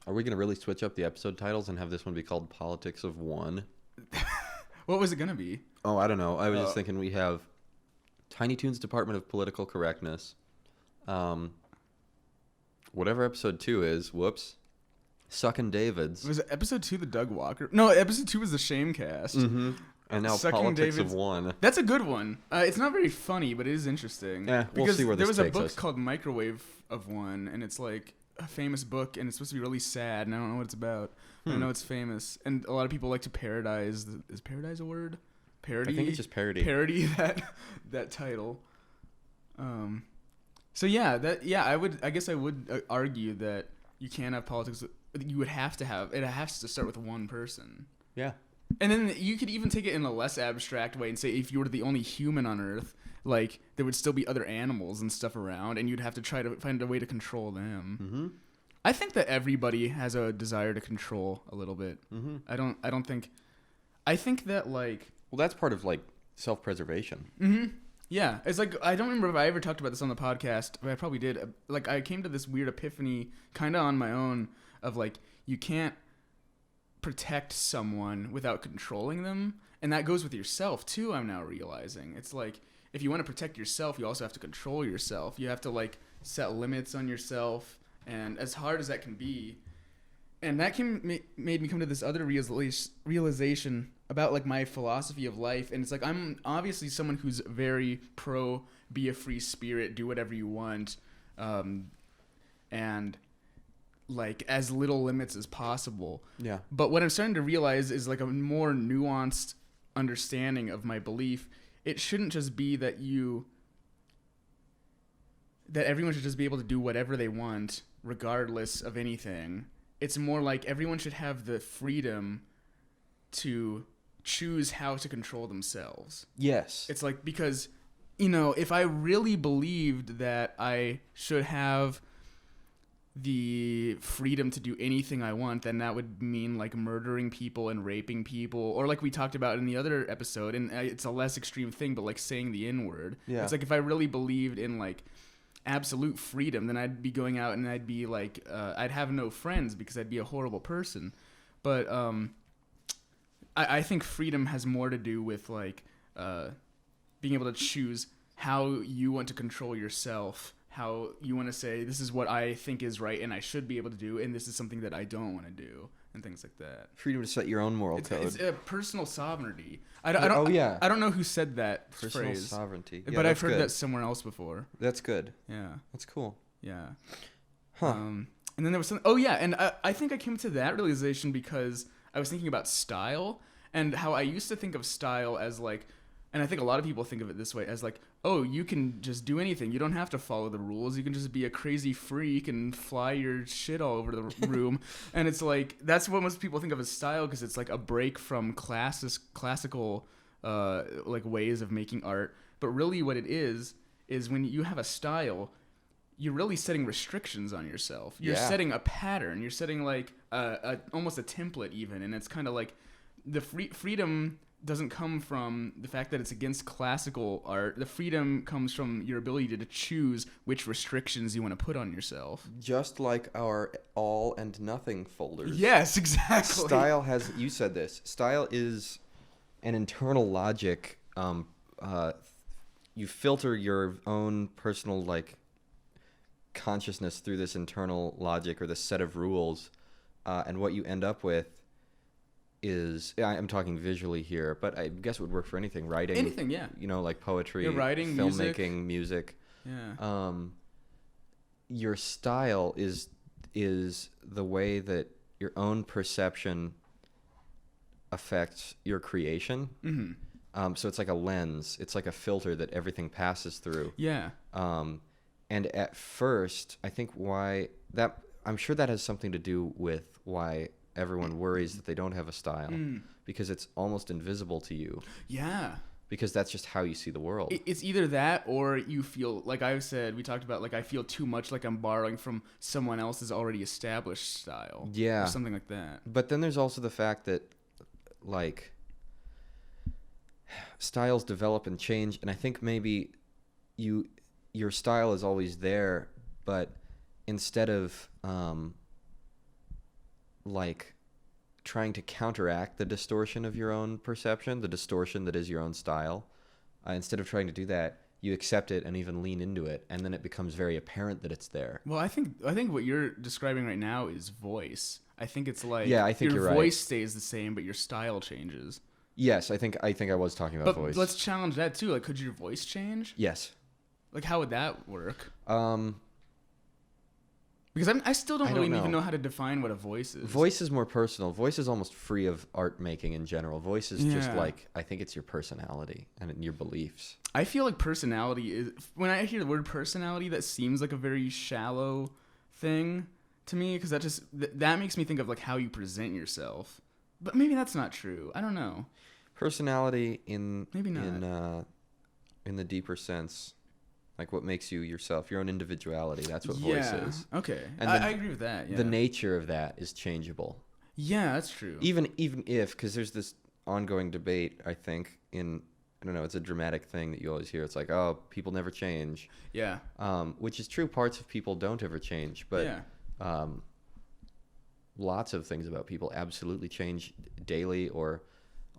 Are we going to really switch up the episode titles and have this one be called Politics of One? What was it going to be? Oh, I don't know. I was just thinking we have Tiny Toons Department of Political Correctness. Whatever episode 2 is, whoops. Suckin' Davids. Was it episode 2 the Doug Walker? No, episode 2 was the Shamecast. Mm-hmm. And now Sucking Politics Davids. of One. That's a good one. It's not very funny, but it is interesting. Yeah, we'll because see where there this was a takes book us. called Microwave of One, and it's like a famous book, and it's supposed to be really sad, and I don't know what it's about. I know it's famous, and a lot of people like to parodize. Is paradise a word? Parody. I think it's just parody. Parody that title. So yeah, I guess I would argue that you can't have politics. You would have to have it. Has to start with one person. Yeah. And then you could even take it in a less abstract way and say if you were the only human on Earth, like there would still be other animals and stuff around, and you'd have to try to find a way to control them. Mm-hmm. I think that everybody has a desire to control a little bit. Mm-hmm. I think that like. Well, that's part of like self-preservation. Mm-hmm. Yeah, it's like I don't remember if I ever talked about this on the podcast, but I probably did. Like I came to this weird epiphany, kind of on my own, of like you can't protect someone without controlling them, and that goes with yourself too. I'm now realizing it's like if you want to protect yourself, you also have to control yourself. You have to like set limits on yourself, and as hard as that can be, and that made me come to this other realization about like my philosophy of life. And it's like I'm obviously someone who's very pro be a free spirit, do whatever you want, and like as little limits as possible. Yeah. But what I'm starting to realize is like a more nuanced understanding of my belief. It shouldn't just be that everyone should just be able to do whatever they want regardless of anything. It's more like everyone should have the freedom to choose how to control themselves. Yes. It's like, because, if I really believed that I should have the freedom to do anything I want, then that would mean like murdering people and raping people, or like we talked about in the other episode, and it's a less extreme thing, but like saying the N-word. Yeah. It's like if I really believed in like absolute freedom, then I'd be going out and I'd be like, I'd have no friends because I'd be a horrible person. But I think freedom has more to do with like being able to choose how you want to control yourself, how you want to say this is what I think is right and I should be able to do, and this is something that I don't want to do, and things like that. Freedom to set your own moral code. It's personal sovereignty. I don't know who said that Personal phrase. sovereignty. But I've heard that somewhere else before. That's good. Yeah. That's cool. Yeah. Huh. And then there was something. Oh yeah, and I think I came to that realization because I was thinking about style and how I used to think of style as like, and I think a lot of people think of it this way as like, oh, you can just do anything. You don't have to follow the rules. You can just be a crazy freak and fly your shit all over the room. And it's like, that's what most people think of as style, because it's like a break from classical like ways of making art. But really what it is when you have a style, you're really setting restrictions on yourself. You're setting a pattern. You're setting like almost a template even. And it's kind of like the freedom doesn't come from the fact that it's against classical art. The freedom comes from your ability to choose which restrictions you want to put on yourself. Just like our all and nothing folders. Yes, exactly. Style has, you said this, style is an internal logic. You filter your own personal like consciousness through this internal logic or this set of rules, and what you end up with is, I'm talking visually here, but I guess it would work for anything. Writing. Anything, yeah. Like poetry, writing, filmmaking, music. Yeah. Your style is the way that your own perception affects your creation. Mm-hmm. So it's like a lens. It's like a filter that everything passes through. Yeah. And at first, I think I'm sure that has something to do with why everyone worries that they don't have a style, because it's almost invisible to you. Yeah. Because that's just how you see the world. It's either that, or you feel, like I said, we talked about, like I feel too much like I'm borrowing from someone else's already established style. Yeah. Or something like that. But then there's also the fact that, like, styles develop and change, and I think maybe your style is always there, but instead of like trying to counteract the distortion of your own perception, the distortion that is your own style. Instead of trying to do that, you accept it and even lean into it, and then it becomes very apparent that it's there. Well, I think what you're describing right now is voice. I think it's like Yeah, I think your you're right. voice stays the same, but your style changes. Yes, I think I was talking about But voice. let's challenge that too. Like, could your voice change? Yes. Like, how would that work? Um, Because I still don't I really don't even know. know how to define what a voice is. Voice is more personal. Voice is almost free of art making in general. Voice is just Yeah. like, I think it's your personality and your beliefs. I feel like personality is, when I hear the word personality, that seems like a very shallow thing to me, because that makes me think of like how you present yourself. But maybe that's not true. I don't know. Personality Maybe not. In the deeper sense, like what makes you yourself, your own individuality. That's what voice is. Okay. And I agree with that. Yeah. The nature of that is changeable. Yeah, that's true. Even if, because there's this ongoing debate, I think, I don't know, it's a dramatic thing that you always hear. It's like, oh, people never change. Yeah. Which is true. Parts of people don't ever change, but Yeah. Lots of things about people absolutely change daily or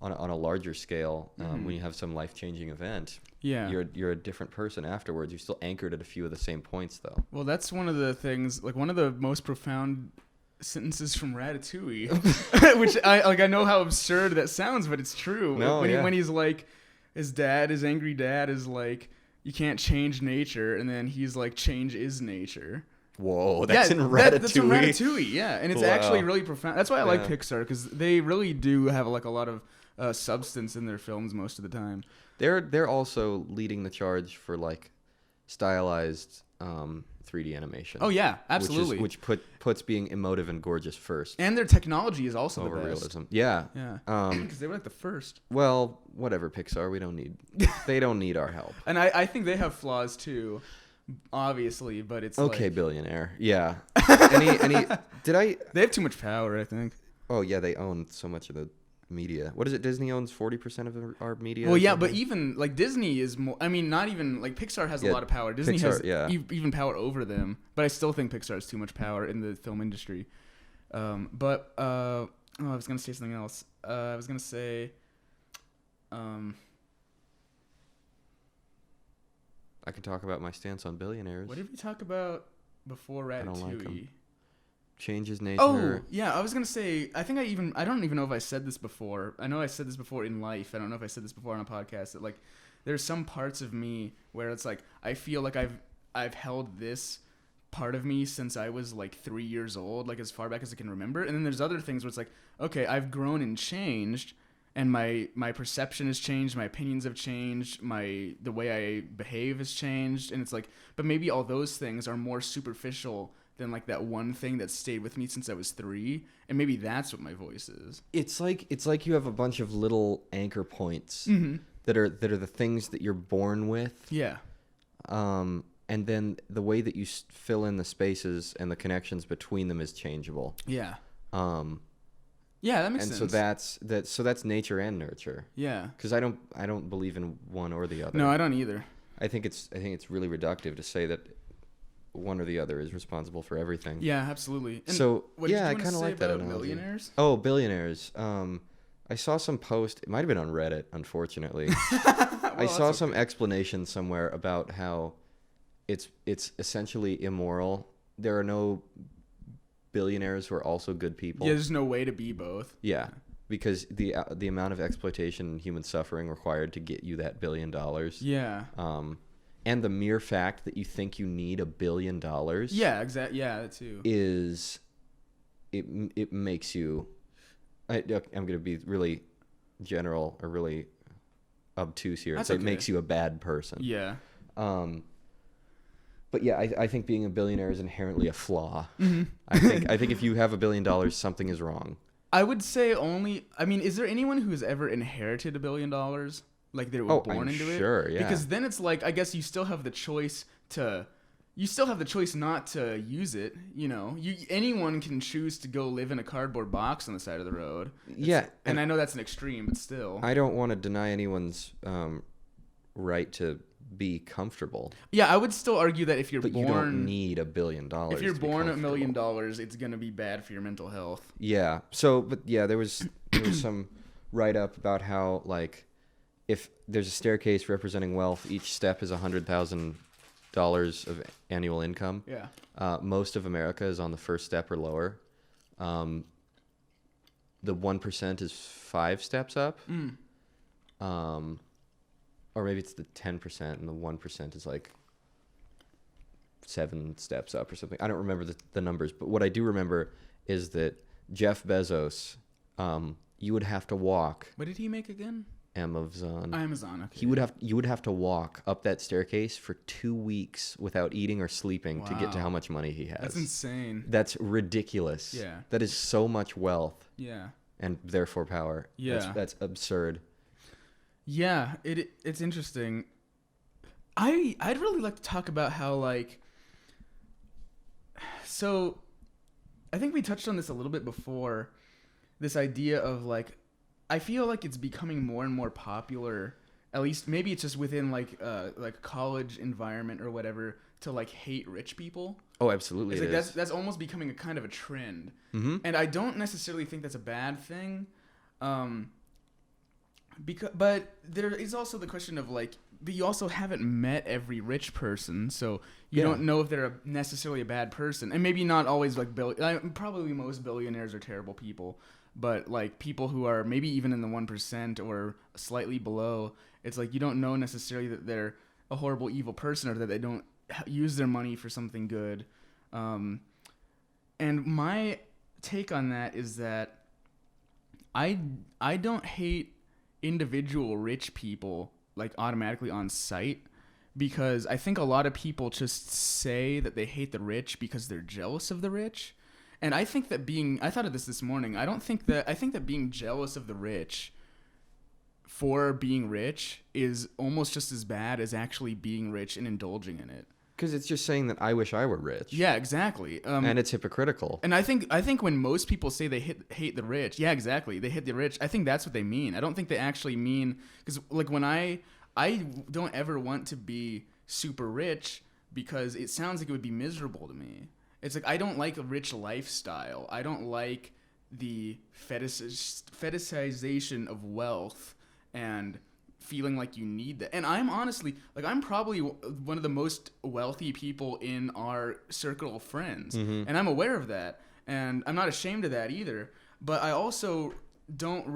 on a larger scale. When you have some life-changing event, Yeah. you're a different person afterwards. You're still anchored at a few of the same points, though. Well, that's one of the things, like one of the most profound sentences from Ratatouille, which I know how absurd that sounds, but it's true. No, when he's like, his angry dad is like, you can't change nature, and then he's like, change is nature. Whoa, that's in Ratatouille. That's in Ratatouille, yeah, and it's Wow. actually really profound. That's why I like Yeah. Pixar, because they really do have like a lot of substance in their films most of the time. They're also leading the charge for like stylized 3D animation. Oh yeah, absolutely. Which puts being emotive and gorgeous first And their technology is also over the best. realism. Yeah. Yeah, Um, because they were like the first. well, whatever, Pixar. They don't need our help. And I think they have flaws too, obviously, but it's Okay, like, billionaire. Yeah. Did I? they have too much power, I think. Oh yeah, they own so much of the media. What is it? Disney owns 40% of our media. Well, or yeah, but something? even like Disney is more. I mean, not even like Pixar has a Yeah, lot of power. Disney Pixar, has yeah. even power over them, but I still think Pixar has too much power in the film industry. I was gonna say something else. I was gonna say, I can talk about my stance on billionaires. what did we talk about before Ratatouille? don't like 'em. Changes nature. Oh, yeah, I was going to say, I don't even know if I said this before. I know I said this before in life. I don't know if I said this before on a podcast, that like there's some parts of me where it's like I feel like I've held this part of me since I was like 3 years old, like as far back as I can remember. And then there's other things where it's like, okay, I've grown and changed, and my perception has changed, my opinions have changed, the way I behave has changed, and it's like, but maybe all those things are more superficial than like that one thing that stayed with me since I was 3, and maybe that's what my voice is. It's like you have a bunch of little anchor points Mm-hmm. that are the things that you're born with. Yeah. And then the way that you fill in the spaces and the connections between them is changeable. Yeah. Yeah, that makes and sense. so that's nature and nurture. Yeah. Because I don't believe in one or the other. No, I don't either. I think it's really reductive to say that one or the other is responsible for everything. Yeah, absolutely. And So what did you yeah, I wanna kind of say like that about analogy. billionaires? Oh, billionaires. I saw some post. It might have been on Reddit, unfortunately. I saw some explanation somewhere about how it's essentially immoral. There are no billionaires who are also good people. Yeah, there's no way to be both. Yeah, because the amount of exploitation and human suffering required to get you that $1 billion. Yeah. And the mere fact that you think you need $1 billion. Yeah, exactly. Yeah, that too. Is it makes you? I'm going to be really general or really obtuse here. That's It okay. makes you a bad person. Yeah. But yeah, I think being a billionaire is inherently a flaw. Mm-hmm. I think if you have $1 billion, something is wrong. I would say is there anyone who's ever inherited $1 billion? Like they were born I'm into it? sure, yeah. Because then it's like, I guess you still have the choice not to use it, you know. Anyone can choose to go live in a cardboard box on the side of the road. Yeah, And I know that's an extreme, but still. I don't want to deny anyone's right to be comfortable. Yeah, I would still argue that if you're But born, you don't need $1 billion. if you're to be born $1 comfortable. million, it's gonna be bad for your mental health. Yeah. So, but yeah, there was some write up about how like if there's a staircase representing wealth, each step is $100,000 of annual income. Yeah. Most of America is on the first step or lower. The 1% is 5 steps up. Or maybe it's the 10% and the 1% is like 7 steps up or something. I don't remember the numbers, but what I do remember is that Jeff Bezos, you would have to walk. What did he make again? Amazon. Okay. You would have to walk up that staircase for 2 weeks without eating or sleeping to get to Wow. how much money he has. That's insane. That's ridiculous. Yeah. That is so much wealth Yeah. and therefore power. Yeah. That's absurd. Yeah, it's interesting. I'd really like to talk about how like, so I think we touched on this a little bit before, this idea of like, I feel like it's becoming more and more popular, at least maybe it's just within like college environment or whatever, to like hate rich people. Oh, absolutely. It's It like is. that's almost becoming a kind of a trend. Mm-hmm. And I don't necessarily think that's a bad thing. But there is also the question of like, but you also haven't met every rich person, so you Yeah. don't know if they're necessarily a bad person. And maybe not always like probably most billionaires are terrible people, but like people who are maybe even in the 1% or slightly below, it's like you don't know necessarily that they're a horrible evil person or that they don't use their money for something good. And my take on that is that I don't hate individual rich people like automatically on sight, because I think a lot of people just say that they hate the rich because they're jealous of the rich. And I think that I thought of this morning. I think that being jealous of the rich for being rich is almost just as bad as actually being rich and indulging in it. Because it's just saying that I wish I were rich. Yeah, exactly. And it's hypocritical. And I think when most people say they hate the rich, yeah, exactly, they hate the rich, I think that's what they mean. I don't think they actually mean, because like when I don't ever want to be super rich because it sounds like it would be miserable to me. It's like I don't like a rich lifestyle. I don't like the fetishization of wealth and feeling like you need that. And I'm honestly, like, I'm probably one of the most wealthy people in our circle of friends. And I'm aware of that. And I'm not ashamed of that either. But I also don't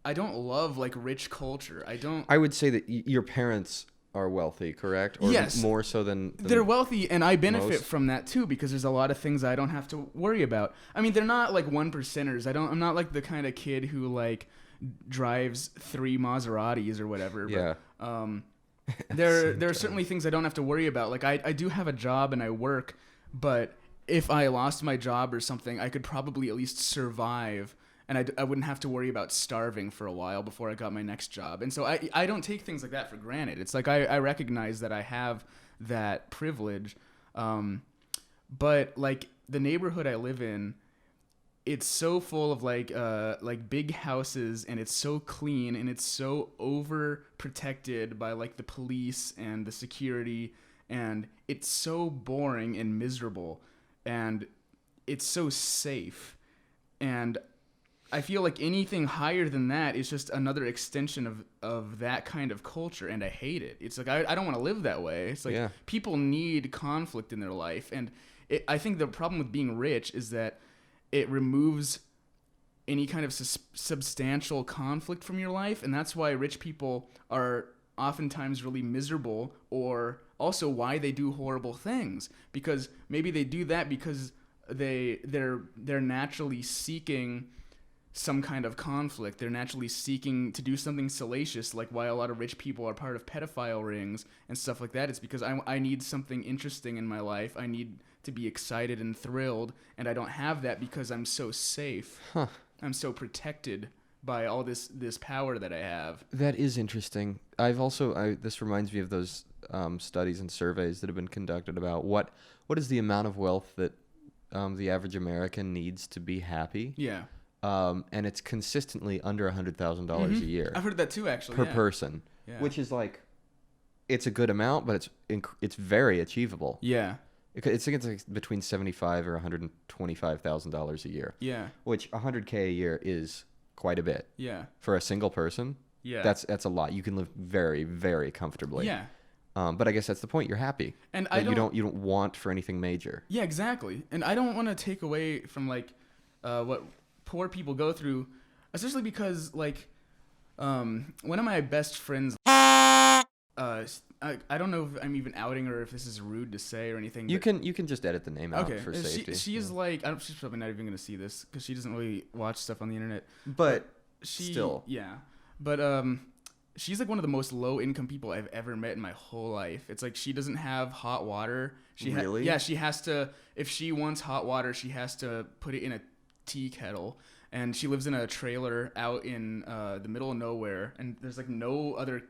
love, like, rich culture. I would say that your parents are wealthy, correct? Or Yes. more so than they're wealthy, and I benefit most. from that too, because there's a lot of things I don't have to worry about. I mean, they're not like 1%ers. I'm not like the kind of kid who like drives 3 Maseratis or whatever. Yeah. But, there are certainly things I don't have to worry about. Like I do have a job and I work, but if I lost my job or something, I could probably at least survive, and I wouldn't have to worry about starving for a while before I got my next job. And so I don't take things like that for granted. It's like I recognize that I have that privilege. But like the neighborhood I live in, it's so full of like big houses, and it's so clean, and it's so overprotected by like the police and the security, and it's so boring and miserable, and it's so safe. And I feel like anything higher than that is just another extension of that kind of culture, and I hate it. It's like I don't want to live that way. It's like Yeah. people need conflict in their life, and I think the problem with being rich is that it removes any kind of substantial conflict from your life, and that's why rich people are oftentimes really miserable, or also why they do horrible things, because maybe they do that because they're naturally seeking some kind of conflict. They're naturally seeking to do something salacious, like why a lot of rich people are part of pedophile rings and stuff like that. It's because I need something interesting in my life. I need to be excited and thrilled, and I don't have that because I'm so safe. I'm so protected by all this power that I have. That is interesting. This reminds me of those studies and surveys that have been conducted about what is the amount of wealth that the average American needs to be happy. Yeah. And it's consistently under $100,000 a year I've heard that too, actually. per yeah. person, Yeah. which is like, it's a good amount, but it's very achievable. Yeah. It's like between $75,000 or $125,000 a year. Yeah. Which $100K a year is quite a bit. Yeah. For a single person. Yeah. That's a lot. You can live very, very comfortably. Yeah. But I guess that's the point. You're happy. And you don't want for anything major. Yeah, exactly. And I don't want to take away from like what poor people go through, especially because like one of my best friends. I don't know if I'm even outing or if this is rude to say or anything. You can just edit the name out for safety. She's like she's probably not even gonna see this because she doesn't really watch stuff on the internet. But still, yeah. But she's like one of the most low income people I've ever met in my whole life. It's like she doesn't have hot water. Really? Yeah, she has to. If she wants hot water, she has to put it in a tea kettle. And she lives in a trailer out in the middle of nowhere, and there's like no other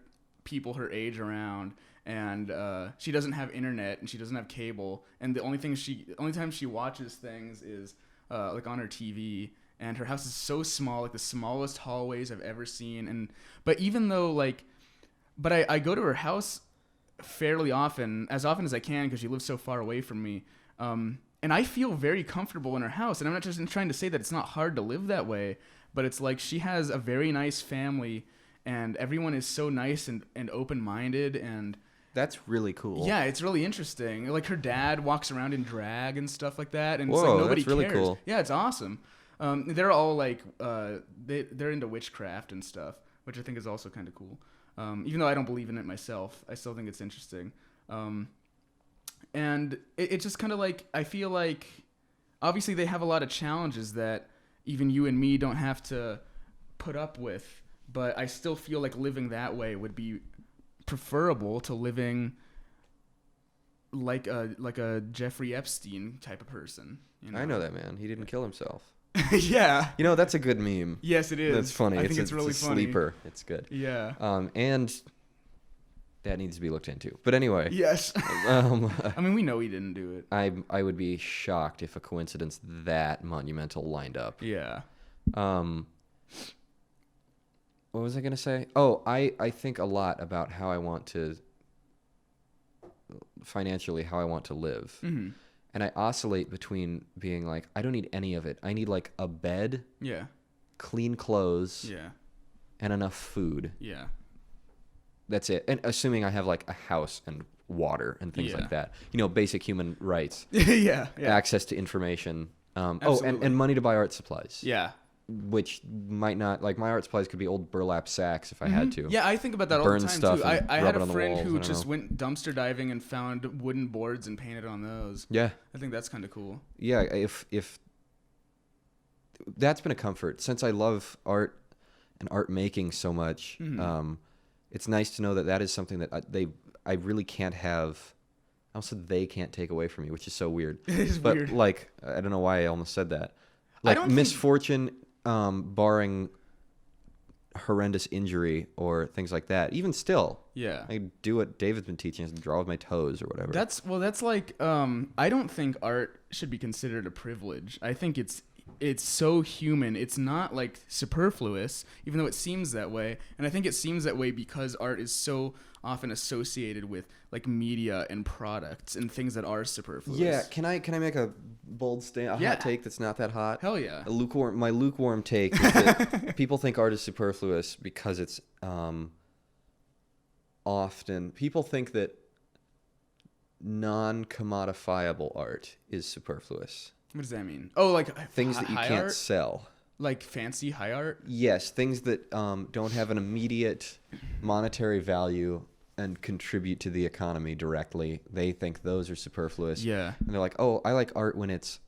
people her age around, and she doesn't have internet and she doesn't have cable, and the only time she watches things is like on her TV, and her house is so small, like the smallest hallways I've ever seen. But I go to her house fairly often as I can because she lives so far away from me, and I feel very comfortable in her house. And I'm not just trying to say that it's not hard to live that way, but it's like she has a very nice family. And everyone is so nice and open-minded, and that's really cool. Yeah, it's really interesting. Like her dad walks around in drag and stuff like that, and Whoa, it's like nobody that's really cares. Cool. Yeah, it's awesome. They're all like they're into witchcraft and stuff, which I think is also kind of cool. Even though I don't believe in it myself, I still think it's interesting. And it's just kind of like I feel like obviously they have a lot of challenges that even you and me don't have to put up with. But I still feel like living that way would be preferable to living like a Jeffrey Epstein type of person. You know? I know that man. He didn't kill himself. Yeah. You know, that's a good meme. Yes, it is. That's funny. I think it's really funny. Sleeper. It's good. Yeah. And that needs to be looked into. But anyway. Yes. I mean, we know he didn't do it. I would be shocked if a coincidence that monumental lined up. Yeah. What was I going to say? Oh, I think a lot about how I want to, financially, how I want to live. Mm-hmm. And I oscillate between being like, I don't need any of it. I need like a bed, yeah, clean clothes, yeah, and enough food. Yeah. That's it. And assuming I have like a house and water and things like that. You know, basic human rights. Yeah. Access to information. Absolutely. And money to buy art supplies. Yeah. Which might not, like, my art supplies could be old burlap sacks if I had to. Yeah, I think about that all the time too. I had a friend who just went dumpster diving and found wooden boards and painted on those. Yeah. I think that's kind of cool. Yeah, if that's been a comfort since I love art and art making so much. Mm-hmm. It's nice to know that is something that I really can't have. Also, they can't take away from me, which is so weird. It is but weird. Like, I don't know why I almost said that. Like misfortune. Barring horrendous injury or things like that, even still, yeah, I do what David's been teaching us, draw with my toes or whatever. That's like I don't think art should be considered a privilege. I think it's so human. It's not like superfluous, even though it seems that way. And I think it seems that way because art is so often associated with like media and products and things that are superfluous. Yeah, can I make a bold hot take that's not that hot? Hell yeah. My lukewarm take is that people think art is superfluous because it's often people think that non-commodifiable art is superfluous. What does that mean? Oh, like things that you can't sell. Like fancy high art? Yes, things that don't have an immediate monetary value and contribute to the economy directly. They think those are superfluous. Yeah. And they're like, oh, I like art when it's,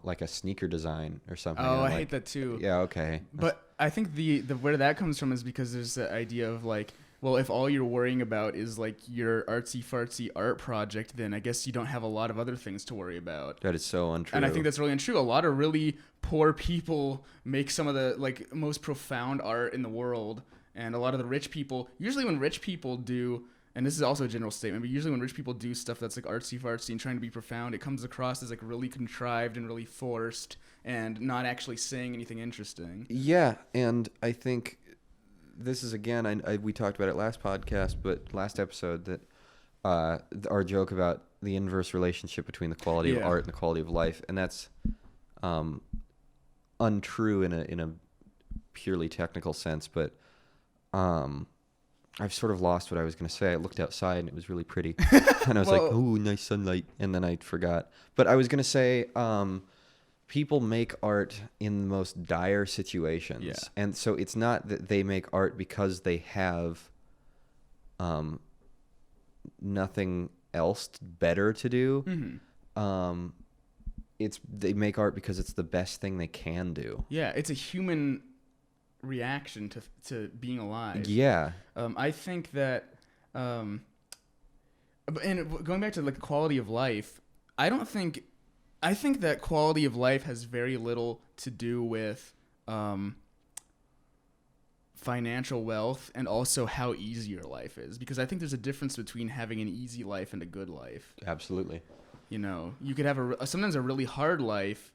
like a sneaker design or something. Oh, I hate that too. Yeah, okay. But I think the where that comes from is because there's the idea of like, well, if all you're worrying about is like your artsy-fartsy art project, then I guess you don't have a lot of other things to worry about. That is so untrue. And I think that's really untrue. A lot of really poor people make some of the like most profound art in the world. And a lot of the rich people, usually when rich people do, and this is also a general statement, but usually when rich people do stuff that's like artsy-fartsy and trying to be profound, it comes across as like really contrived and really forced and not actually saying anything interesting. Yeah, and I think this is, again, we talked about it last episode, that our joke about the inverse relationship between the quality of Yeah. art and the quality of life, and that's untrue in a purely technical sense. But I've sort of lost what I was going to say. I looked outside and it was really pretty, and I was like, Well- "Ooh, nice sunlight," and then I forgot. But I was going to say, people make art in the most dire situations, Yeah. and so it's not that they make art because they have nothing else better to do. Mm-hmm. They make art because it's the best thing they can do. Yeah, it's a human reaction to being alive. Yeah. I think that, and going back to like quality of life, I think that quality of life has very little to do with financial wealth and also how easy your life is, because I think there's a difference between having an easy life and a good life. Absolutely. You know, you could have sometimes a really hard life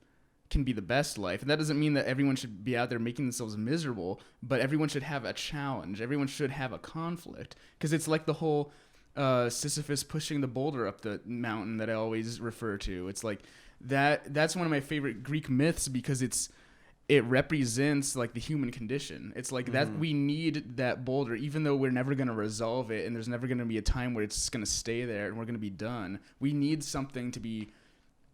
can be the best life, and that doesn't mean that everyone should be out there making themselves miserable, but everyone should have a challenge. Everyone should have a conflict, because it's like the whole Sisyphus pushing the boulder up the mountain that I always refer to. It's like that's one of my favorite Greek myths, because it represents like the human condition. It's like that we need that boulder, even though we're never going to resolve it, and there's never going to be a time where it's just going to stay there and we're going to be done. We need something to be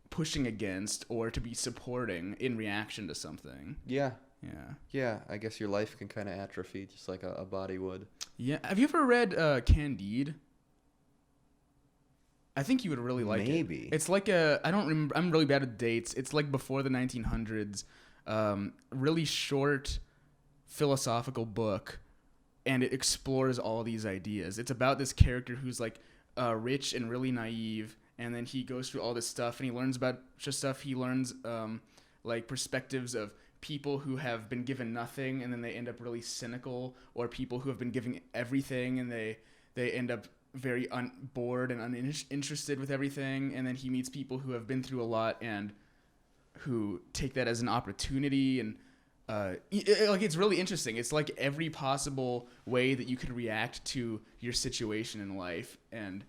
pushing against or to be supporting in reaction to something. Yeah. Yeah. Yeah. I guess your life can kind of atrophy just like a body would. Yeah. Have you ever read Candide? I think you would really like it. Maybe. It's like I don't remember. I'm really bad at dates. It's like before the 1900s. Really short philosophical book, and it explores all these ideas. It's about this character who's like rich and really naive, and then he goes through all this stuff and he learns about just stuff. He learns like perspectives of people who have been given nothing and then they end up really cynical, or people who have been given everything and they end up very bored and uninterested with everything. And then he meets people who have been through a lot and who take that as an opportunity, and like it's really interesting. It's like every possible way that you could react to your situation in life, and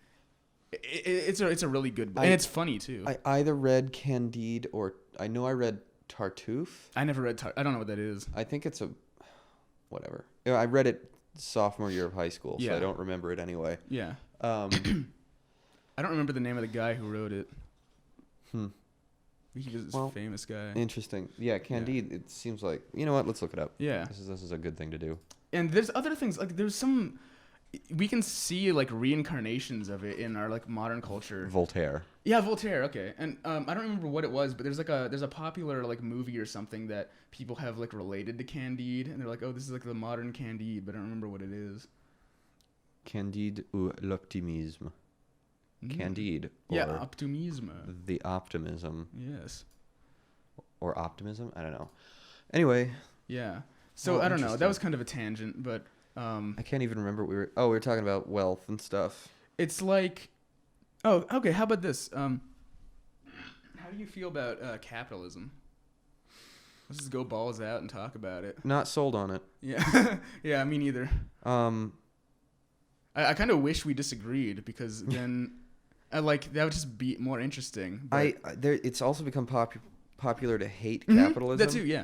it's a really good book. And it's funny too. I either read Candide or I know I read Tartuffe. I never read I don't know what that is. I think it's whatever. You know, I read it sophomore year of high school, so Yeah. I don't remember it anyway. Yeah. Um, I don't remember the name of the guy who wrote it. hmm. He was Well, a famous guy. Interesting. Yeah, Candide. It seems like, you know what? Let's look it up. Yeah. This is a good thing to do. And there's other things, like there's some, we can see like reincarnations of it in our like modern culture. Voltaire. Yeah, Voltaire. Okay, and I don't remember what it was, but there's a popular like movie or something that people have like related to Candide, and they're like, oh, this is like the modern Candide, but I don't remember what it is. Candide ou l'optimisme. Candide. Or Yeah, optimisme. the optimism. Yes. Or optimism? I don't know. Anyway, Yeah. So Oh, I don't know. That interesting. was kind of a tangent, but I can't even remember what we were talking about wealth and stuff. it's like, oh, okay. How about this? How do you feel about capitalism? Let's just go balls out and talk about it. Not sold on it. Yeah. Yeah, me neither. Um, I kind of wish we disagreed, because then, that would just be more interesting. But it's also become popular to hate capitalism. that too, yeah.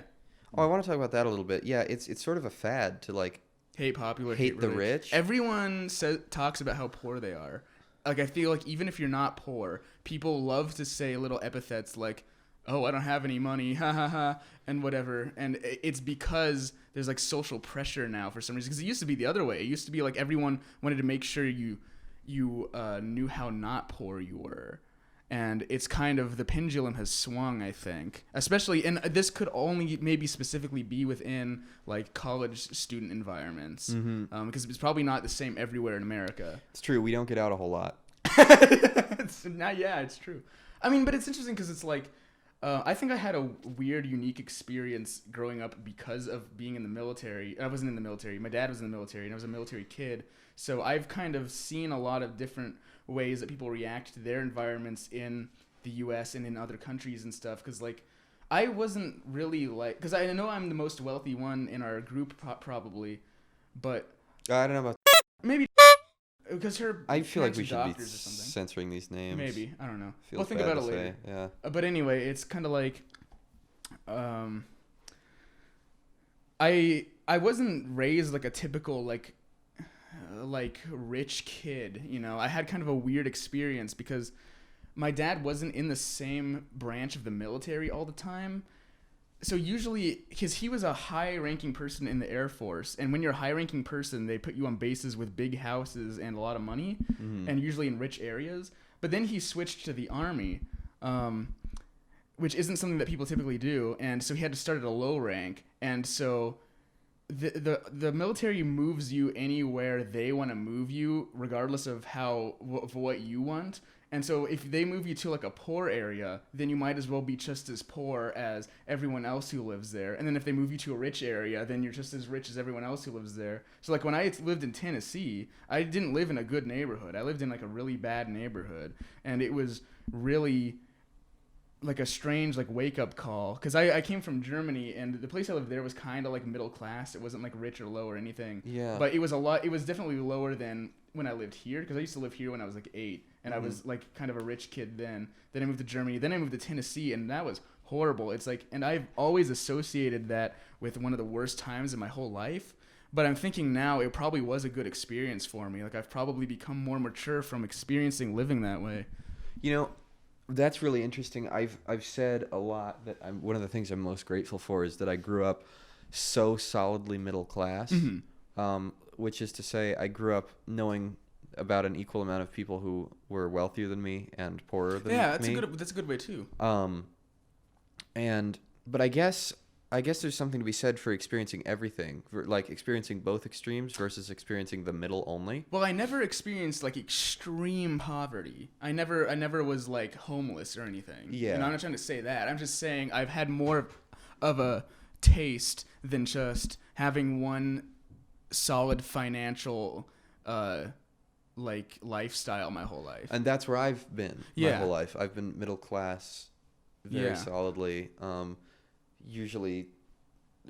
Oh, I want to talk about that a little bit. Yeah, it's sort of a fad to like Hate popular, hate the rich. Everyone talks about how poor they are. Like, I feel like even if you're not poor, people love to say little epithets like, oh, I don't have any money, ha ha ha, and whatever. And it's because there's like social pressure now for some reason. Because it used to be the other way. It used to be like everyone wanted to make sure you knew how not poor you were. And it's kind of, the pendulum has swung, I think. Especially, and this could only maybe specifically be within like college student environments. Because it's probably not the same everywhere in America. It's true. We don't get out a whole lot. Yeah, it's true. I mean, but it's interesting because it's like, I think I had a weird, unique experience growing up because of being in the military. I wasn't in the military. My dad was in the military, and I was a military kid. So I've kind of seen a lot of different ways that people react to their environments in the U.S. and in other countries and stuff. Because, like, I wasn't really like... Because I know I'm the most wealthy one in our group, probably. But I don't know about... maybe... because her I feel like parents we are should be doctors or something. censoring these names. Maybe, I don't know. Feels We'll think bad about it to later. say, yeah. But anyway, it's kind of like, I wasn't raised like a typical like rich kid, you know. I had kind of a weird experience because my dad wasn't in the same branch of the military all the time. So usually, because he was a high-ranking person in the Air Force, and when you're a high-ranking person, they put you on bases with big houses and a lot of money, and usually in rich areas. But then he switched to the Army, which isn't something that people typically do, and so he had to start at a low rank. And so the military moves you anywhere they want to move you, regardless of of what you want. And so if they move you to like a poor area, then you might as well be just as poor as everyone else who lives there. And then if they move you to a rich area, then you're just as rich as everyone else who lives there. So like when I lived in Tennessee, I didn't live in a good neighborhood. I lived in like a really bad neighborhood. And it was really like a strange like wake up call, because I came from Germany, and the place I lived there was kind of like middle class. It wasn't like rich or low or anything. Yeah. But it was definitely lower than when I lived here, because I used to live here when I was like 8, and I was like kind of a rich kid then. Then I moved to Germany. Then I moved to Tennessee, and that was horrible. It's like, and I've always associated that with one of the worst times in my whole life. But I'm thinking now it probably was a good experience for me. Like I've probably become more mature from experiencing living that way. You know, that's really interesting. I've said a lot that one of the things I'm most grateful for is that I grew up so solidly middle class, which is to say I grew up knowing about an equal amount of people who were wealthier than me and poorer than me. Yeah, that's a good way too. But I guess there's something to be said for experiencing everything, for like experiencing both extremes versus experiencing the middle only. Well, I never experienced like extreme poverty. I never was like homeless or anything. Yeah. And I'm not trying to say that. I'm just saying I've had more of a taste than just having one solid financial like lifestyle my whole life. And that's where I've been my whole life. I've been middle class very solidly. Usually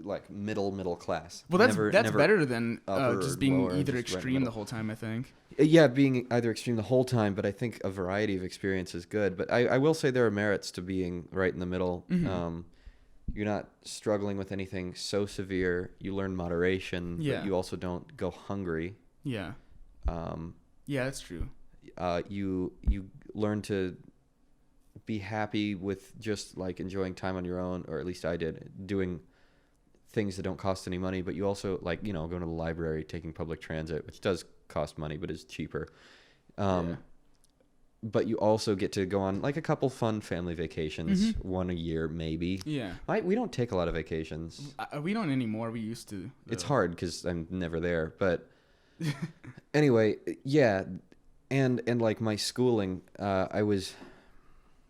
like middle class. Well, that's never better than just being lower, either just right extreme the whole time, I think. Yeah, being either extreme the whole time, but I think a variety of experience is good. But I will say there are merits to being right in the middle. You're not struggling with anything so severe. You learn moderation, but you also don't go hungry. Yeah. Yeah, that's true. You learn to be happy with just like enjoying time on your own, or at least I did, doing things that don't cost any money. But you also like, you know, going to the library, taking public transit, which does cost money but is cheaper. But you also get to go on like a couple fun family vacations, one a year maybe. Yeah. We don't take a lot of vacations. We don't anymore. We used to. It's hard because I'm never there. But anyway, yeah. And like my schooling,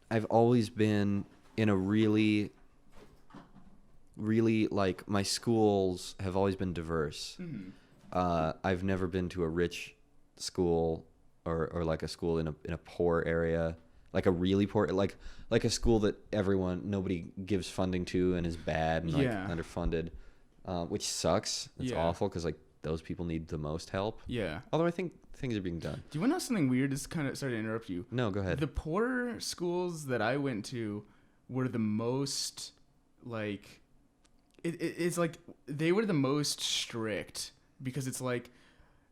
I've always been in a really like my schools have always been diverse. I've never been to a rich school or like a school in a poor area, like a really poor, like a school that nobody gives funding to and is bad and like underfunded, which sucks. It's awful because like those people need the most help. Yeah. Although I think things are being done. Do you want to know something weird? This kind of sorry to interrupt you. No, go ahead. The poorer schools that I went to were the most like it's like they were the most strict, because it's like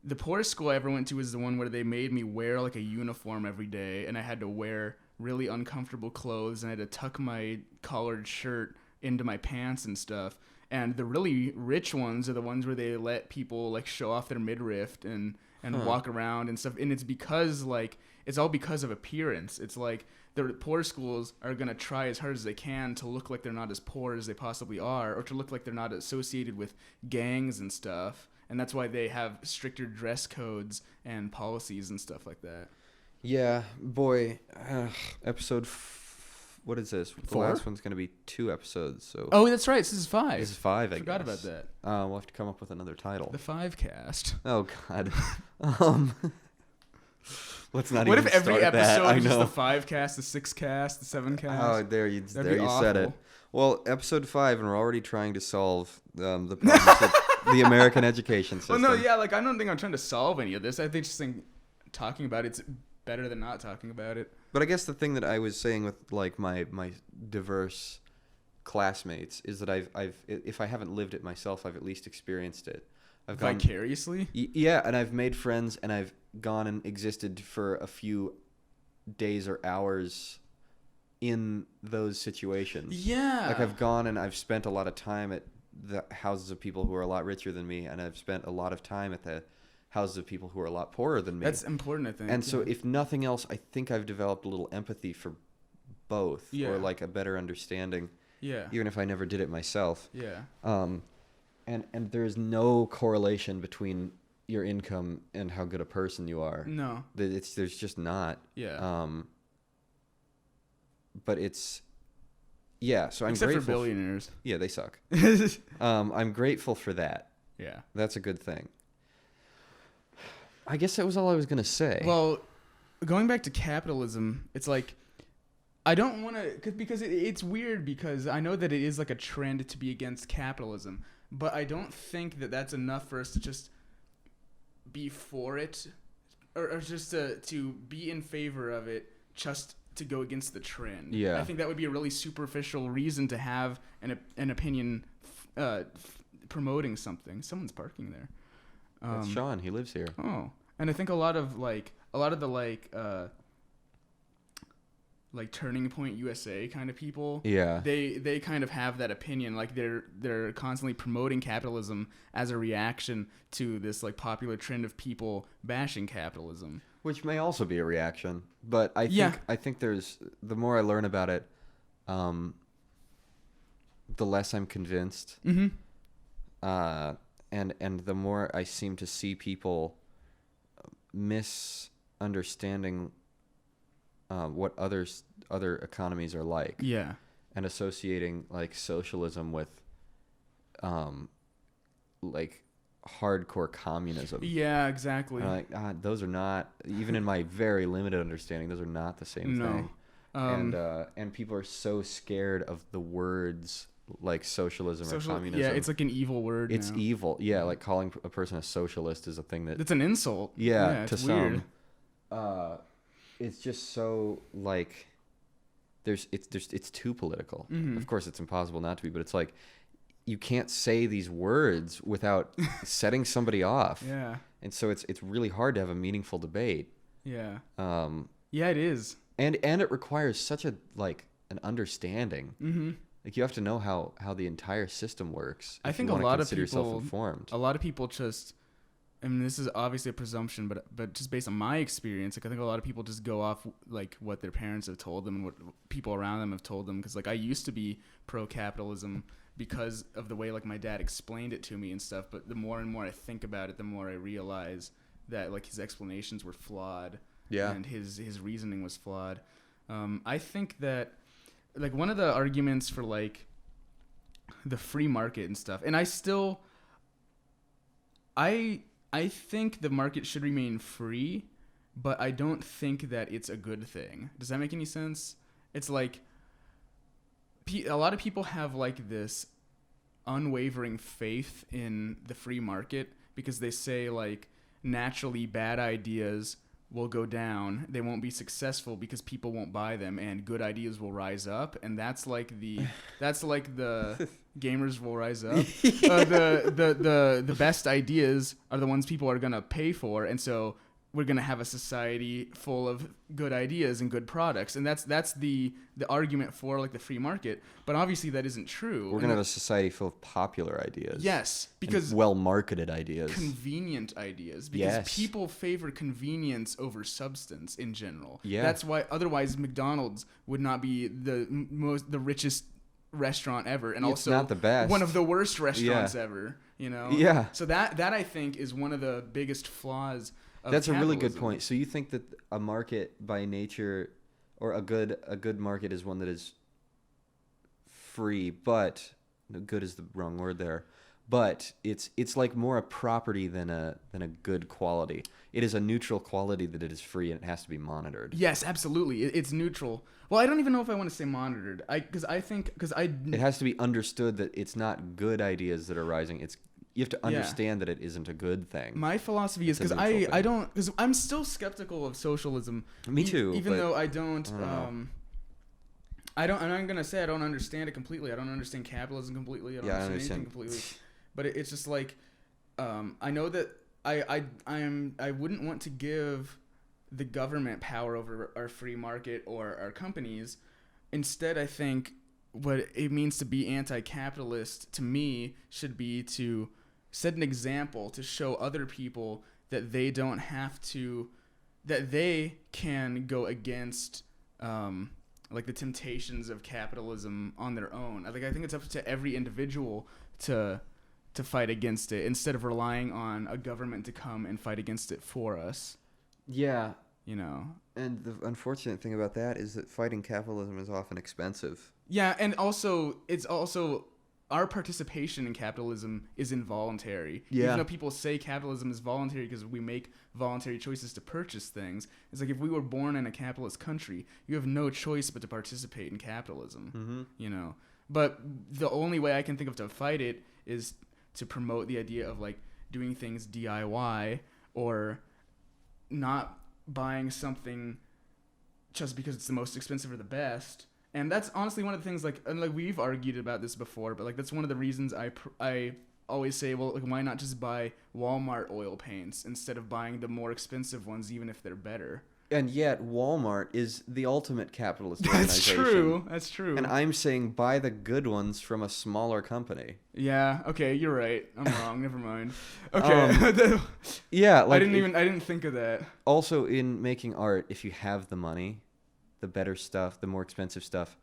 the poorest school I ever went to was the one where they made me wear like a uniform every day, and I had to wear really uncomfortable clothes, and I had to tuck my collared shirt into my pants and stuff. And the really rich ones are the ones where they let people like show off their midriff and walk around and stuff. And it's because like it's all because of appearance. It's like the poor schools are going to try as hard as they can to look like they're not as poor as they possibly are, or to look like they're not associated with gangs and stuff. And that's why they have stricter dress codes and policies and stuff like that. Yeah, boy. Episode what is this? The 4? last one's going to be 2 episodes. So. Oh, that's right. This is 5. This is 5, I forgot guess. about that. We'll have to come up with another title. The 5 cast. Oh, God. Let's not what even if every start episode that. was just the 5 cast, the 6 cast, the 7 cast? Oh, there you awful. said it. Well, episode 5, and we're already trying to solve the problems with the American education system. Well, no, yeah, like I don't think I'm trying to solve any of this. I think just think talking about it's better than not talking about it. But I guess the thing that I was saying with like my diverse classmates is that I've if I haven't lived it myself, I've at least experienced it. I've gone Vicariously? yeah, and I've made friends, and I've gone and existed for a few days or hours in those situations. Yeah. Like I've gone and I've spent a lot of time at the houses of people who are a lot richer than me, and I've spent a lot of time at the houses of people who are a lot poorer than me. That's important, I think. And so if nothing else, I think I've developed a little empathy for both, or like a better understanding. Yeah. Even if I never did it myself. Yeah. And there's no correlation between your income and how good a person you are. No. There's just not. Yeah. But it's yeah. So I'm Except grateful. for billionaires. Yeah, they suck. I'm grateful for that. Yeah. That's a good thing. I guess that was all I was gonna say. Well, going back to capitalism, it's like I don't want to because it's weird because I know that it is like a trend to be against capitalism, but I don't think that that's enough for us to just be for it or just to be in favor of it just to go against the trend. Yeah. I think that would be a really superficial reason to have an opinion promoting something. Someone's parking there. That's Sean. He lives here. Oh, and I think a lot of the Turning Point USA kind of people. Yeah. They kind of have that opinion. Like they're constantly promoting capitalism as a reaction to this like popular trend of people bashing capitalism. Which may also be a reaction, but I think there's the more I learn about it, the less I'm convinced. Mm-hmm. And the more I seem to see people misunderstanding what other economies are like. Yeah. And associating like socialism with like hardcore communism. Yeah, exactly. And those are not, even in my very limited understanding, those are not the same thing. And people are so scared of the words like socialism or communism. Yeah, it's like an evil word. It's now. evil. Yeah, like calling a person a socialist is a thing that It's an insult. yeah, to it's weird. some. It's just so like it's too political. Mm-hmm. Of course, it's impossible not to be, but it's like you can't say these words without setting somebody off. Yeah. And so it's really hard to have a meaningful debate. Yeah. Yeah, it is. and it requires such an understanding. Mm-hmm. Like you have to know how the entire system works. I if think you a wanna lot of consider yourself people, informed. a lot of people just, I mean, this is obviously a presumption, but just based on my experience, like I think a lot of people just go off like what their parents have told them and what people around them have told them. Because like I used to be pro-capitalism because of the way like my dad explained it to me and stuff. But the more and more I think about it, the more I realize that like his explanations were flawed. Yeah. And his reasoning was flawed. I think that like one of the arguments for like the free market and stuff, and I think the market should remain free, but I don't think that it's a good thing. Does that make any sense? It's like a lot of people have like this unwavering faith in the free market because they say like naturally bad ideas will go down. They won't be successful because people won't buy them, and good ideas will rise up. And that's like the gamers will rise up. The best ideas are the ones people are gonna pay for, and so we're gonna have a society full of good ideas and good products. And that's the argument for like the free market. But obviously that isn't true. We're gonna have a society full of popular ideas. Yes, because well-marketed ideas. Convenient ideas, because people favor convenience over substance in general. Yeah. That's why otherwise McDonald's would not be the richest restaurant ever, and It's also not the best. one of the worst restaurants ever, you know? Yeah. So that I think is one of the biggest flaws of That's a really good capitalism. point. So you think that a market by nature, or a good market is one that is free, but good is the wrong word there. But it's like more a property than a good quality. It is a neutral quality that it is free and it has to be monitored. Yes, absolutely. It's neutral. Well, I don't even know if I want to say monitored. It has to be understood that it's not good ideas that are rising. It's you have to understand that it isn't a good thing. My philosophy is It's a because neutral I thing. don't because I'm still skeptical of socialism. Me too, Even but though I don't. I don't know. I'm not gonna say I don't understand it completely. I don't understand capitalism completely. I don't understand anything completely. But it's just like, I know that I wouldn't want to give the government power over our free market or our companies. Instead, I think what it means to be anti-capitalist to me should be to set an example to show other people that they don't have to, that they can go against like the temptations of capitalism on their own. Like I think it's up to every individual to fight against it instead of relying on a government to come and fight against it for us. Yeah. You know. And the unfortunate thing about that is that fighting capitalism is often expensive. Yeah, and also it's also our participation in capitalism is involuntary. Yeah. Even though people say capitalism is voluntary because we make voluntary choices to purchase things, it's like if we were born in a capitalist country, you have no choice but to participate in capitalism. Mm-hmm. You know. But the only way I can think of to fight it is to promote the idea of like doing things DIY or not buying something just because it's the most expensive or the best. And that's honestly one of the things, like, and like we've argued about this before, but like that's one of the reasons I always say, well, like, why not just buy Walmart oil paints instead of buying the more expensive ones, even if they're better? And yet Walmart is the ultimate capitalist That's organization. true. That's true. And I'm saying buy the good ones from a smaller company. Yeah. Okay. You're right. I'm wrong. Never mind. Okay. Yeah. Like I didn't think of that. Also, in making art, if you have the money, the better stuff, the more expensive stuff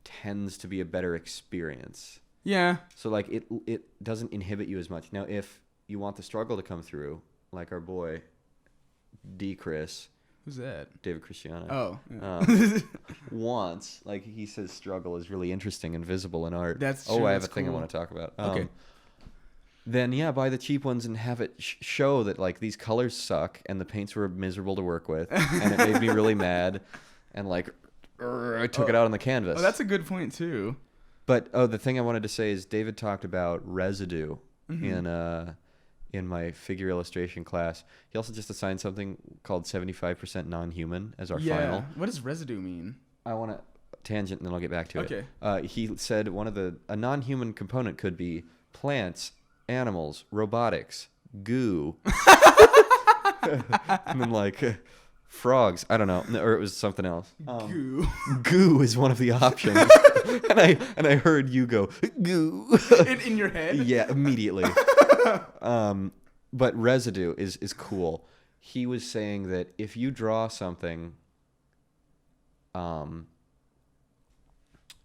tends to be a better experience. Yeah. So like it doesn't inhibit you as much. Now, if you want the struggle to come through, like our boy D. Chris, Who's that? David Cristiano, Oh. Yeah. wants, like he says, struggle is really interesting and visible in art. That's Oh, true, I have a that's thing I cool. want to talk about. Okay. Then yeah, buy the cheap ones and have it show that like these colors suck and the paints were miserable to work with and it made me really mad and like I took it out on the canvas. Oh, that's a good point too. But the thing I wanted to say is David talked about residue in my figure illustration class. He also just assigned something called 75% non-human as our final. What does residue mean? I want to tangent and then I'll get back to Okay. it. He said a non-human component could be plants, animals, robotics, goo, and then like frogs. I don't know, or it was something else. Goo. Goo is one of the options, and I heard you go goo in your head? Yeah, immediately. But residue is cool. He was saying that if you draw something, and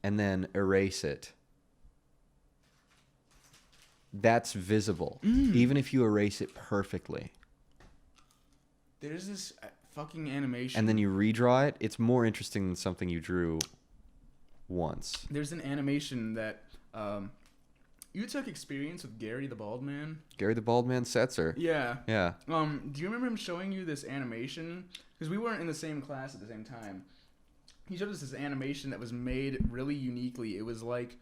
then erase it, that's visible, even if you erase it perfectly. There's this fucking animation. And then you redraw it, it's more interesting than something you drew once. There's an animation that you took experience with Gary the Bald Man. Gary the Bald Man Setzer. Yeah. Yeah. Do you remember him showing you this animation? Because we weren't in the same class at the same time. He showed us this animation that was made really uniquely. It was like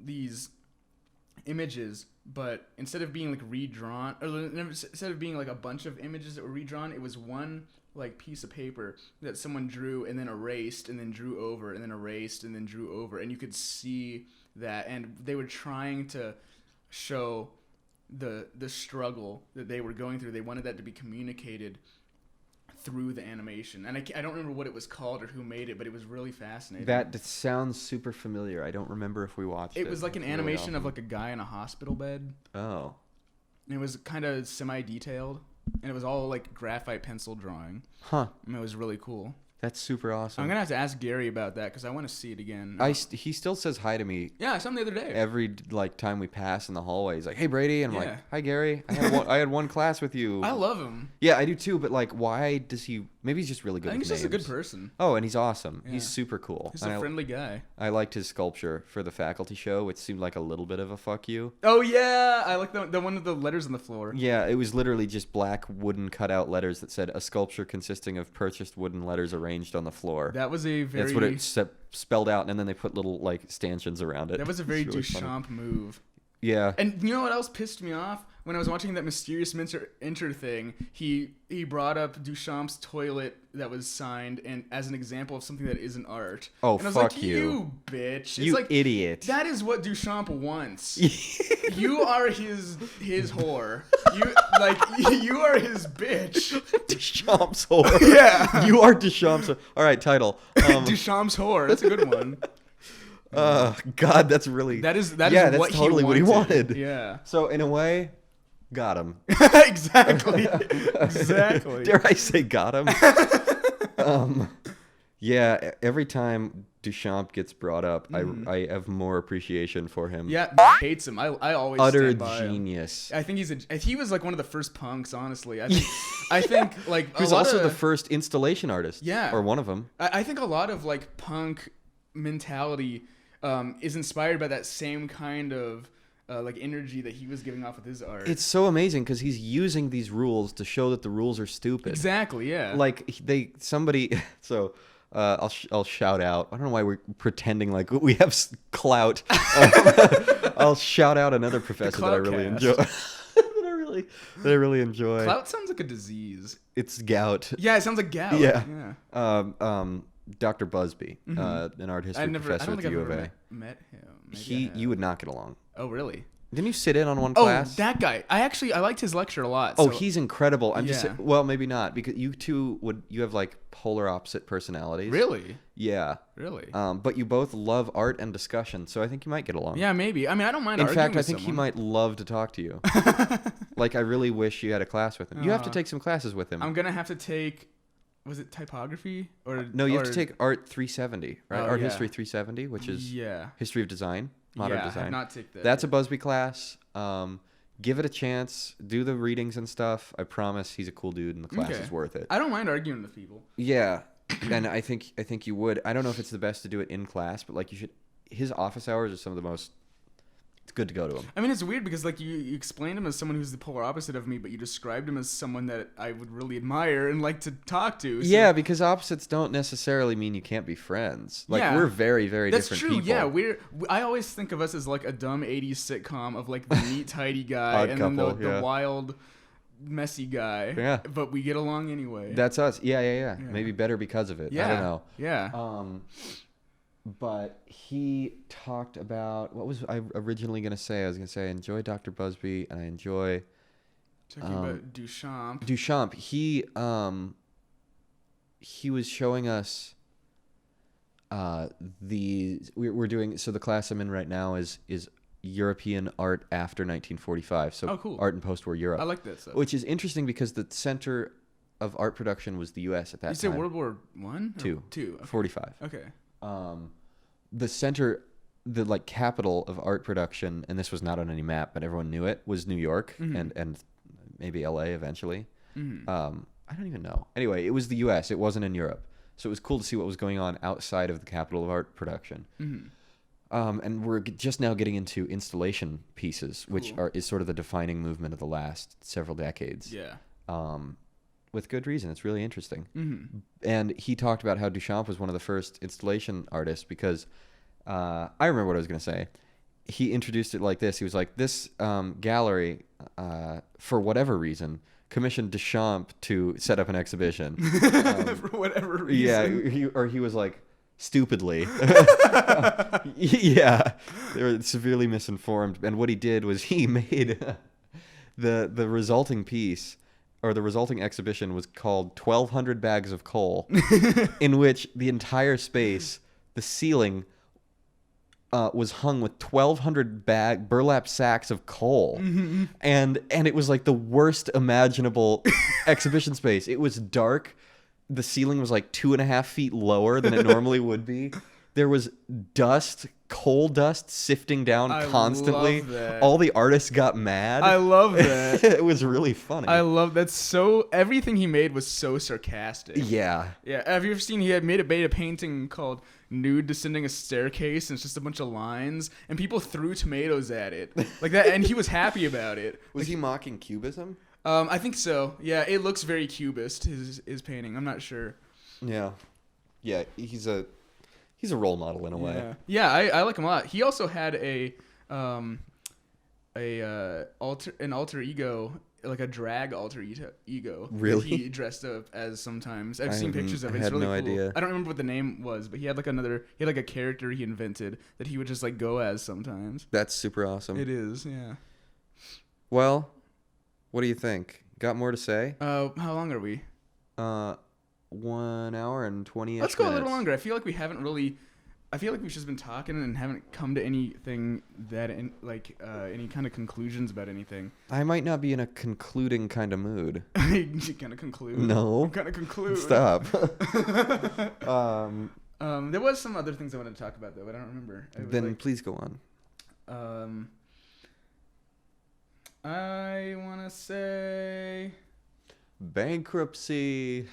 these images, but instead of being like redrawn, or instead of being like a bunch of images that were redrawn, it was one like piece of paper that someone drew and then erased and then drew over and then erased and then drew over, and you could see that, and they were trying to show the struggle that they were going through. They wanted that to be communicated through the animation, and I don't remember what it was called or who made it, but it was really fascinating. That sounds super familiar. I don't remember if we watched it. It was like an It's really animation awesome. of like a guy in a hospital bed. Oh. And it was kind of semi-detailed, and it was all like graphite pencil drawing. Huh. And it was really cool. That's super awesome. I'm gonna have to ask Gary about that because I want to see it again. He still says hi to me Yeah, I saw him the other day. every like time we pass in the hallway. He's like, "Hey Brady," and I'm Yeah. like, "Hi Gary. I had one class with you." I love him. Yeah, I do too. But like, why does he Maybe he's just really good I think with he's just a names. good person. Oh, and he's awesome. Yeah. He's super cool. He's And a friendly guy. I liked his sculpture for the faculty show, which seemed like a little bit of a fuck you. Oh yeah, I like the one with the letters on the floor. Yeah, it was literally just black wooden cutout letters that said a sculpture consisting of purchased wooden letters arranged on the floor. That was a very. That's what it spelled out, and then they put little like stanchions around it. That was a very It's really funny. Duchamp move. Yeah. And you know what else pissed me off? When I was watching that mysterious enter thing, he brought up Duchamp's toilet that was signed and as an example of something that isn't art. Oh, and I was fuck like, you. You bitch. You idiot. That is what Duchamp wants. You are his whore. You are his bitch. Duchamp's whore. Yeah. You are Duchamp's whore. All right, title. Duchamp's whore. That's a good one. God, that's really... That is that's what totally he what he wanted. wanted. Yeah. So, in a way, got him. Exactly. Exactly. Dare I say got him? Yeah, every time Duchamp gets brought up, I have more appreciation for him. Yeah, hates him. I always Utter stand by him. genius. I think he was like one of the first punks, honestly. I think like He was also the first installation artist. Yeah. Or one of them. I think a lot of like punk mentality is inspired by that same kind of like energy that he was giving off with his art. It's so amazing because he's using these rules to show that the rules are stupid. Exactly, yeah. Like so I'll shout out. I don't know why we're pretending like we have clout. I'll shout out another professor that I really enjoy. that I really enjoy. Clout sounds like a disease. It's gout. Yeah, it sounds like gout. Yeah. Dr. Busby, an art history professor I don't at think the I've U of ever A. met him. Maybe I You have. would not get along. Oh, really? Didn't you sit in on one Oh, class? that guy. I liked his lecture a lot. Oh, so- he's incredible. I'm just Yeah. well, maybe not because you have like polar opposite personalities. Really? Yeah. Really? But you both love art and discussion, so I think you might get along. Yeah, maybe. I mean, I don't mind In arguing fact, I with think he someone. might love to talk to you. Like, I really wish you had a class with him. You have to take some classes with him. I'm gonna have to take. Was it typography or No, you have or- to take Art 370, right? Oh, Art yeah. History 370, which is Yeah. History of Design, Modern Yeah, I Design. have not take that. That's a Busby class. Give it a chance. Do the readings and stuff. I promise he's a cool dude, and the class Okay. is worth it. I don't mind arguing with people. Yeah, and I think you would. I don't know if it's the best to do it in class, but like you should. His office hours are some of the most. It's good to go to him. I mean, it's weird because like you explained him as someone who's the polar opposite of me, but you described him as someone that I would really admire and like to talk to. So Yeah, because opposites don't necessarily mean you can't be friends. Like Yeah. we're very, very that's different true. people. Yeah, I always think of us as like a dumb '80s sitcom of like the neat, tidy guy Odd and then couple, the yeah. wild, messy guy. Yeah. But we get along anyway. That's us. Yeah. Yeah. Maybe better because of it. yeah. I don't know. Yeah. But he talked about what was I originally going to say? I was going to say I enjoy Dr. Busby and I enjoy Talking about Duchamp. Duchamp. He was showing us we're doing so the class I'm in right now is European art after 1945. So Oh, cool. art in post-war Europe. I like that stuff. Which is interesting because the center of art production was the U.S. at that You time. said World War One? Two. Two. Okay. 45. Okay. The center, the like capital of art production, and this was not on any map, but everyone knew it, was New York and maybe L.A. eventually. I don't even know. Anyway, it was the U.S. It wasn't in Europe, so it was cool to see what was going on outside of the capital of art production. And we're just now getting into installation pieces, which Cool. is sort of the defining movement of the last several decades. Yeah. With good reason. It's really interesting. And he talked about how Duchamp was one of the first installation artists because I remember what I was going to say. He introduced it like this. He was like, this gallery, for whatever reason, commissioned Duchamp to set up an exhibition. For whatever reason. Yeah, he was like, stupidly. Yeah, they were severely misinformed. And what he did was he made the resulting piece, or the resulting exhibition, was called 1,200 Bags of Coal, in which the entire space, the ceiling, was hung with 1,200 burlap sacks of coal, and it was like the worst imaginable exhibition space. It was dark. The ceiling was like 2.5 feet lower than it normally would be. There was dust, coal dust sifting down I constantly. love that. All the artists got mad. I love that. It was really funny. I love that. So everything he made was so sarcastic. Yeah. Yeah. Have you ever seen? He had made a painting called "Nude Descending a Staircase," and it's just a bunch of lines, and people threw tomatoes at it like that, and he was happy about it. Was he mocking Cubism? I think so. Yeah, it looks very cubist. His painting. I'm not sure. Yeah. Yeah, he's a role model in a way. Yeah, I like him a lot. He also had an alter ego, like a drag alter ego. Really? He dressed up as sometimes. I've seen pictures of it. I It's had really no cool. idea. I don't remember what the name was, but he had a character he invented that he would just like go as sometimes. That's super awesome. It is, yeah. Well, what do you think? Got more to say? How long are we? 1 hour and 20 Let's go minutes. a little longer. I feel like we've just been talking and haven't come to anything any kind of conclusions about anything. I might not be in a concluding kind of mood. You gonna conclude? No. I'm gonna conclude. Stop. There was some other things I wanted to talk about though, but I don't remember. It was Then please go like, on. I want to say Bankruptcy.